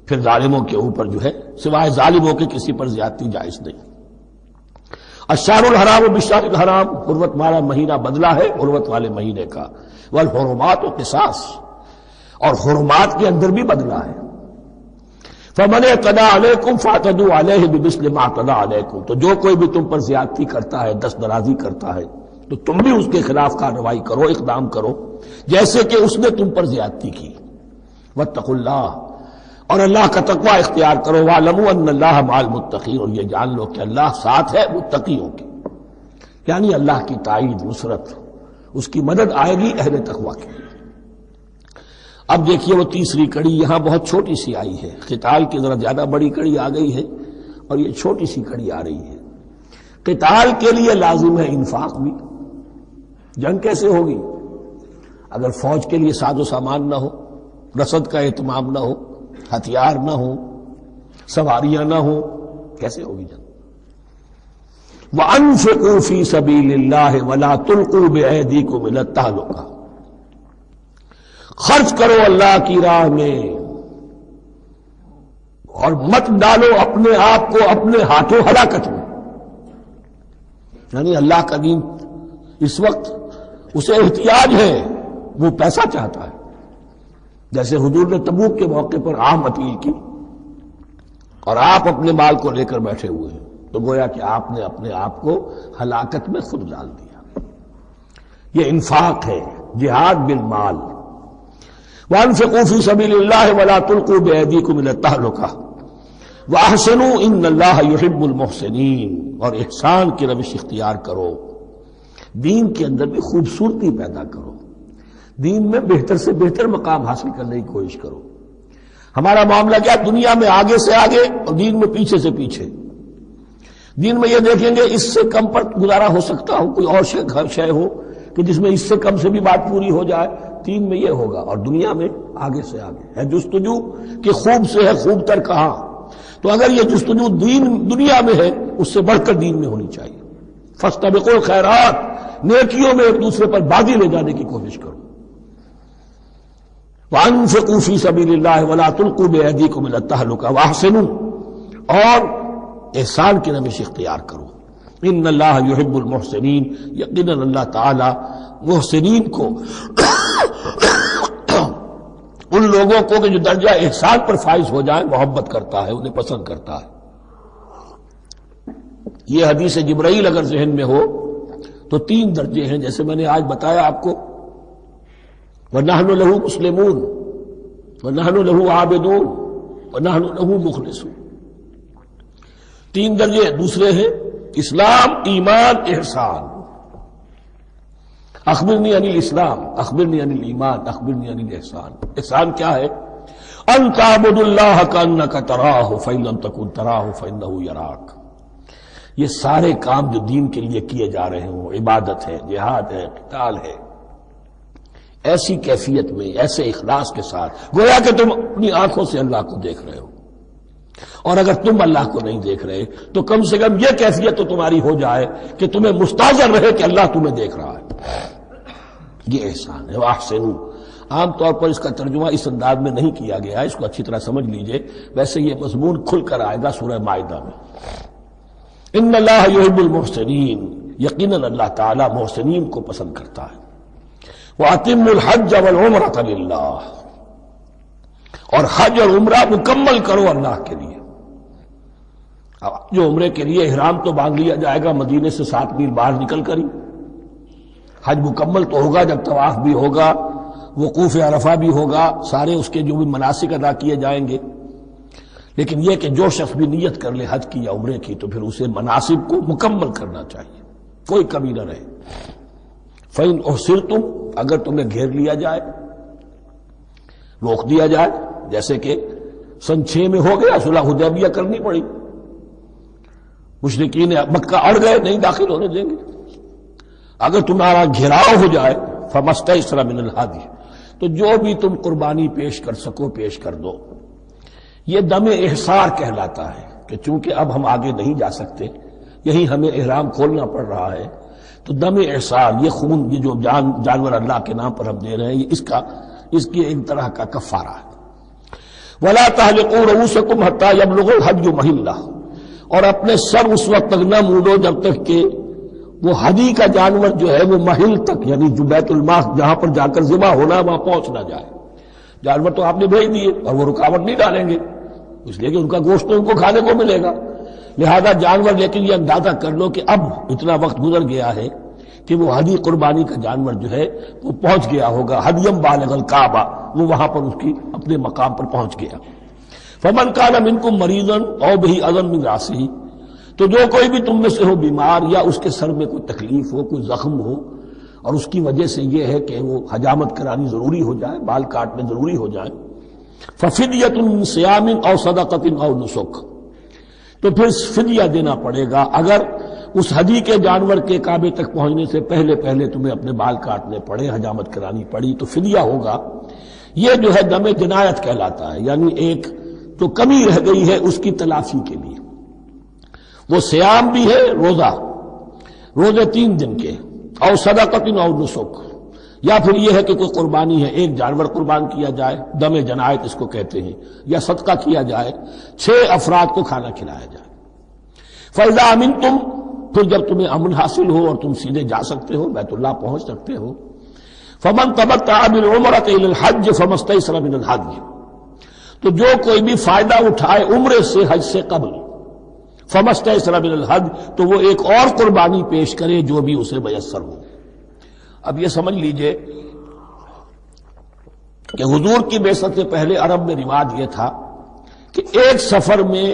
پھر ظالموں کے اوپر جو ہے سوائے ظالموں کے کسی پر زیادتی جائز نہیں۔ الشہر الحرام بالشہر الحرام، حرمت والا مہینہ بدلہ ہے حرمت والے مہینے کا، والحرمات قصاص، اور حرمات کے اندر بھی بدلہ ہے۔ فَمَنِ اعْتَدَىٰ عَلَيْكُمْ فَاعْتَدُوا عَلَيْهِ بِمِثْلِ مَا اعْتَدَىٰ عَلَيْكُمْ، تو جو کوئی بھی تم پر زیادتی کرتا ہے، دست درازی کرتا ہے، تو تم بھی اس کے خلاف کارروائی کرو، اقدام کرو جیسے کہ اس نے تم پر زیادتی کی۔ وَاتَّقُوا اللَّهَ، اور اللہ کا تقوی اختیار کرو، وَاعْلَمُوا أَنَّ اللَّهَ مَعَ الْمُتَّقِينَ، اور یہ جان لو کہ اللہ ساتھ ہے متقیوں کے، یعنی اللہ کی تائید، نصرت، اس کی مدد آئے گی اہل تقوی کی۔ اب دیکھیے وہ تیسری کڑی یہاں بہت چھوٹی سی آئی ہے، قتال کی ذرا زیادہ بڑی کڑی آ گئی ہے اور یہ چھوٹی سی کڑی آ رہی ہے۔ قتال کے لیے لازم ہے انفاق بھی، جنگ کیسے ہوگی اگر فوج کے لیے ساز و سامان نہ ہو، رسد کا اہتمام نہ ہو، ہتھیار نہ ہو، سواریاں نہ ہو، کیسے ہوگی جنگ؟ وَأَنفِقُوا فِي سَبِيلِ اللَّهِ وَلَا تُلْقُوا بِأَيْدِيكُمْ إِلَى التَّهْلُكَةِ، خرچ کرو اللہ کی راہ میں اور مت ڈالو اپنے آپ کو اپنے ہاتھوں ہلاکت میں، یعنی اللہ کا دین اس وقت اسے احتیاج ہے وہ پیسہ چاہتا ہے. جیسے حضور نے تبوک کے موقع پر عام اپیل کی اور آپ اپنے مال کو لے کر بیٹھے ہوئے ہیں، تو گویا کہ آپ نے اپنے آپ کو ہلاکت میں خود ڈال دیا. یہ انفاق ہے، جہاد بالمال. وَأَنفِقُوا فِي سَبِيلِ اللَّهِ وَلَا تُلْقُوا بِأَيْدِيكُمْ إِلَى التَّهْلُكَةِ وَأَحْسِنُوا إِنَّ اللَّهَ يُحِبُّ الْمُحْسِنِينَ. اور احسان کی روش اختیار کرو، دین کے اندر بھی خوبصورتی پیدا کرو، دین میں بہتر سے بہتر مقام حاصل کرنے کی کوشش کرو. ہمارا معاملہ کیا، دنیا میں آگے سے آگے اور دین میں پیچھے سے پیچھے. دین میں یہ دیکھیں گے اس سے کم پر گزارا ہو سکتا ہو، کوئی اور شے ہو کہ جس میں اس سے کم سے بھی بات پوری ہو جائے، دین میں یہ ہوگا. اور دنیا میں آگے سے آگے ہے جستجو کہ خوب سے ہے خوب تر کہاں. تو اگر یہ جستجو دنیا میں ہے، اس سے بڑھ کر دین میں ہونی چاہیے. فاستبقوا الخیرات، نیکیوں میں ایک دوسرے پر بازی لے جانے کی کوشش کرو. وَأَنفِقُوا فِي سَبِيلِ اللَّهِ وَلَا تُلْقُوا بِأَيْدِيكُمْ إِلَى التَّهْلُكَةِ وَأَحْسِنُوا، اور احسان کی روش اختیار کرو. ان اللہ یحب المحسنین، یقیناً اللہ تعالی محسنین کو ان لوگوں کو کہ جو درجہ احسان پر فائز ہو جائیں محبت کرتا ہے، انہیں پسند کرتا ہے. یہ حدیث جبرائیل اگر ذہن میں ہو تو 3 درجے ہیں، جیسے میں نے آج بتایا آپ کو. وَنَحْنُ لَهُ مُسْلِمُونَ وَنَحْنُ لَهُ عَابِدُونَ وَنَحْنُ لَهُ مُخْلِصُونَ. 3 درجے دوسرے ہیں، اسلام، ایمان، احسان. اخبرنی عن الاسلام، اخبرنی عن الایمان، اخبرنی عن الاحسان. احسان کیا ہے؟ ان تعبد اللہ کانک تراہ فإن لم تکن تراہ فإنہ یراک. یہ سارے کام جو دین کے لیے کیے جا رہے ہوں، عبادت ہے، جہاد ہے، قتال ہے، ایسی کیفیت میں، ایسے اخلاص کے ساتھ گویا کہ تم اپنی آنکھوں سے اللہ کو دیکھ رہے ہو. اور اگر تم اللہ کو نہیں دیکھ رہے تو کم سے کم یہ کیفیت تو تمہاری ہو جائے کہ تمہیں مستحضر رہے کہ اللہ تمہیں دیکھ رہا ہے. یہ احسان ہے. وَأَحْسِنُوا، عام طور پر اس کا ترجمہ اس انداز میں نہیں کیا گیا ہے، اس کو اچھی طرح سمجھ لیجئے. ویسے یہ مضمون کھل کر آئے گا سورہ مائدہ میں. ان اللہ یحب المحسنین، یقیناً اللہ تعالی محسنین کو پسند کرتا ہے. وَأَتِمُّوا الْحَجَّ وَالْعُمْرَةَ لِلَّهِ، اور حج اور عمرہ مکمل کرو اللہ کے لیے. جو عمرے کے لیے احرام تو باندھ لیا جائے گا مدینے سے 7 میل باہر نکل کر ہی. حج مکمل تو ہوگا جب طواف بھی ہوگا، وقوف عرفہ بھی ہوگا، سارے اس کے جو بھی مناسک ادا کیے جائیں گے. لیکن یہ کہ جو شخص بھی نیت کر لے حج کی یا عمرے کی تو پھر اسے مناسب کو مکمل کرنا چاہیے، کوئی کمی نہ رہے. فَإِنْ أُحْصِرْتُمْ، اگر تمہیں گھیر لیا جائے، روک دیا جائے، جیسے کہ سن 6 میں ہو گیا، صلح حدیبیہ کرنی پڑی، مشرکین مکہ اڑ گئے، نہیں داخل ہونے دیں گے. اگر تمہارا گھیراؤ ہو جائے فَمَسْتَيْسَرَ مِنَ الْهَدْيِ، تو جو بھی تم قربانی پیش کر سکو پیش کر دو. یہ دم احصار کہلاتا ہے کہ چونکہ اب ہم آگے نہیں جا سکتے، یہی ہمیں احرام کھولنا پڑ رہا ہے، تو دم احصار، یہ خون، یہ جو جانور اللہ کے نام پر ہم دے رہے ہیں، یہ اس کی ایک طرح کا کفارہ ہے. وَلَا تَحْلِقُوا رُؤُوسَكُمْ حَتَّى يَبْلُغَ الْحَدْيُ مَحِلَّهُ، اور اپنے سر اس وقت تک نہ موڑو جب تک کہ وہ ہدی کا جانور جو ہے وہ محل تک، یعنی جو بیت الماس جہاں پر جا کر ذبح ہونا ہے وہاں پہنچ نہ جائے. جانور تو آپ نے بھیج دیے اور وہ رکاوٹ نہیں ڈالیں گے، اس لیے کہ ان کا گوشت تو ان کو کھانے کو ملے گا. لہذا جانور، لیکن یہ اندازہ کر لو کہ اب اتنا وقت گزر گیا ہے کہ وہ ہدی قربانی کا جانور جو ہے وہ پہنچ گیا ہوگا. ہدیم بالغ الکعبہ، وہ وہاں پر اس کی اپنے مقام پر پہنچ گیا. فمن کان منکم مریضا او بہ اذى من راسہ، تو جو کوئی بھی تم میں سے ہو بیمار یا اس کے سر میں کوئی تکلیف ہو، کوئی زخم ہو، اور اس کی وجہ سے یہ ہے کہ وہ حجامت کرانی ضروری ہو جائے، بال کاٹنے ضروری ہو جائے، ففدیۃ من صیام او صدقۃ او نسک، تو پھر فدیہ دینا پڑے گا. اگر اس ہدی کے جانور کے کعبے تک پہنچنے سے پہلے تمہیں اپنے بال کاٹنے پڑے، حجامت کرانی پڑی، تو فدیہ ہوگا. یہ جو ہے دم جنایت کہلاتا ہے، یعنی ایک جو کمی رہ گئی ہے اس کی تلافی کے لیے. وہ صیام بھی ہے، روزے 3 دن کے، اور صدقۃ او نسک، یا پھر یہ ہے کہ کوئی قربانی ہے، ایک جانور قربان کیا جائے، دم جنایت اس کو کہتے ہیں، یا صدقہ کیا جائے، 6 افراد کو کھانا کھلایا جائے. فَإِذَا أَمِنْتُمْ، پھر جب تمہیں امن حاصل ہو اور تم سیدھے جا سکتے ہو، بیت اللہ پہنچ سکتے ہو، فمن تمتع بالعمرۃ الی الحج فما استیسر من الحج، تو جو کوئی بھی فائدہ اٹھائے عمرے سے حج سے قبل، فما استیسر من الحج، تو وہ ایک اور قربانی پیش کرے جو بھی اسے میسر ہو۔ اب یہ سمجھ لیجئے کہ حضور کی بعثت سے پہلے عرب میں رواج یہ تھا کہ ایک سفر میں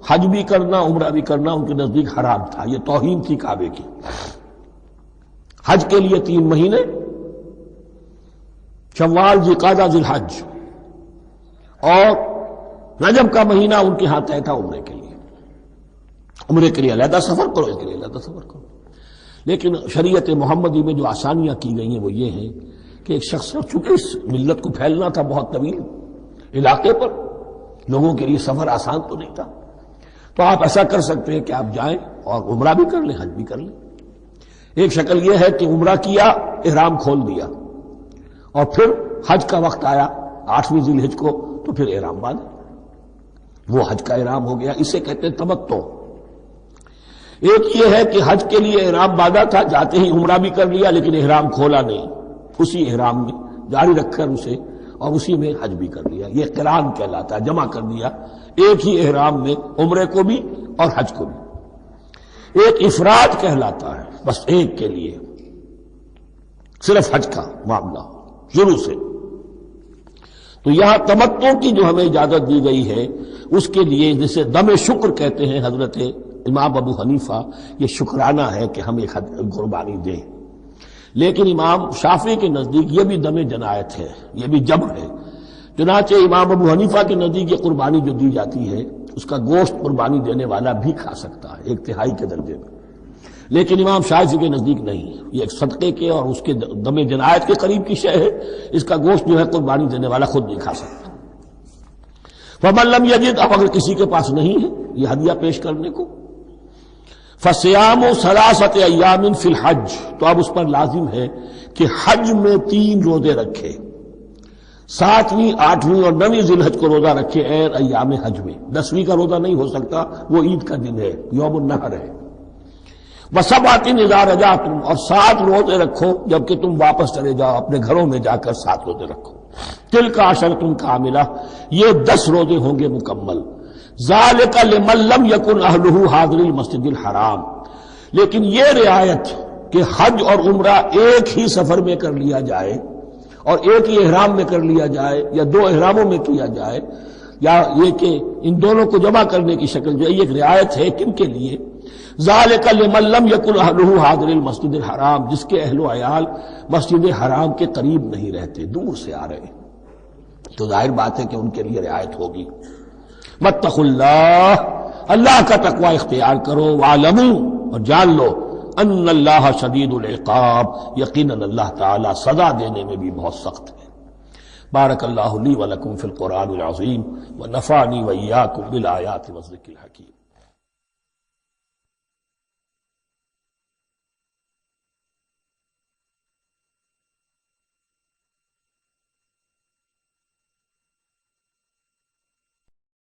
حج بھی کرنا عمرہ بھی کرنا ان کے نزدیک حرام تھا، یہ توہین تھی کعبے کی۔ حج کے لیے 3 مہینے، شوال، ذوالقعدہ، ذوالحج، اور رجب کا مہینہ ان کے ہاں طے تھا عمرے کے لیے۔ عمرے کے لیے علیحدہ سفر کرو، اس کے لیے علیحدہ سفر کرو۔ لیکن شریعت محمدی میں جو آسانیاں کی گئی ہیں وہ یہ ہیں کہ ایک شخص، چونکہ اس ملت کو پھیلنا تھا بہت طویل علاقے پر، لوگوں کے لیے سفر آسان تو نہیں تھا، تو آپ ایسا کر سکتے ہیں کہ آپ جائیں اور عمرہ بھی کر لیں، حج بھی کر لیں۔ ایک شکل یہ ہے کہ عمرہ کیا، احرام کھول دیا، اور پھر حج کا وقت آیا 8ویں ذی الحج کو، تو پھر احرام باندھا، وہ حج کا احرام ہو گیا۔ اسے کہتے ہیں تمتع۔ ایک یہ ہے کہ حج کے لیے احرام باندھا تھا، جاتے ہی عمرہ بھی کر لیا لیکن احرام کھولا نہیں، اسی احرام میں جاری رکھ کر اسے، اور اسی میں حج بھی کر لیا۔ یہ قران کہلاتا ہے، جمع کر دیا ایک ہی احرام میں عمرے کو بھی اور حج کو بھی۔ ایک افراد کہلاتا ہے، بس ایک کے لیے صرف حج کا معاملہ شروع سے۔ تو یہاں تمتع کی جو ہمیں اجازت دی گئی ہے اس کے لیے، جسے دم شکر کہتے ہیں حضرت امام ابو حنیفہ، یہ شکرانہ ہے کہ ہم ایک قربانی دیں۔ لیکن امام شافعی کے نزدیک یہ بھی دم جنایت ہے، یہ بھی جبر ہے۔ چنانچہ امام ابو حنیفہ کے نزدیک یہ قربانی جو دی جاتی ہے اس کا گوشت قربانی دینے والا بھی کھا سکتا ہے 1/3 کے درجے میں، لیکن امام شافعی کے نزدیک نہیں، یہ ایک صدقے کے اور اس کے دم جنایت کے قریب کی شے ہے، اس کا گوشت جو ہے قربانی دینے والا خود نہیں کھا سکتا۔ فمن لم یجد، اب اگر کسی کے پاس نہیں ہے یہ ہدیہ پیش کرنے کو، فصیام 3 ایام فی الحج، تو اب اس پر لازم ہے کہ حج میں 3 روزے رکھے، 7ویں، 8ویں اور 9ویں ذی الحج کو روزہ رکھے غیر ایام حج میں۔ 10ویں کا روزہ نہیں ہو سکتا، وہ عید کا دن ہے، یوم النحر ہے۔ وسبعۃ اذا رجعتم، اور 7 روزے رکھو جبکہ تم واپس چلے جاؤ اپنے گھروں میں جا کر 7 روزے رکھو۔ تلک عشرۃ کاملہ، یہ 10 روزے ہوں گے مکمل۔ ذالک لمن لم یکن اہلہ حاضر المسجد الحرام، لیکن یہ رعایت کہ حج اور عمرہ ایک ہی سفر میں کر لیا جائے اور ایک ہی احرام میں کر لیا جائے یا 2 احراموں میں کیا جائے، یا یہ کہ ان دونوں کو جمع کرنے کی شکل جو ہے، یہ ایک رعایت ہے کن کے لیے؟ ذالک لمن لم یکن اہلہ حاضر المسجد الحرام، جس کے اہل و عیال مسجد حرام کے قریب نہیں رہتے، دور سے آ رہے ہیں، تو ظاہر بات ہے کہ ان کے لیے رعایت ہوگی۔ واتقوا اللہ، اللہ کا تقوی اختیار کرو، وعلموا، اور جان لو، ان اللہ شدید العقاب، یقیناً اللہ تعالی سزا دینے میں بھی بہت سخت ہے۔ بارک اللہ لی ولکم فی القرآن العظیم ونفعنی وإیاکم بالآیات والذکر الحکیم۔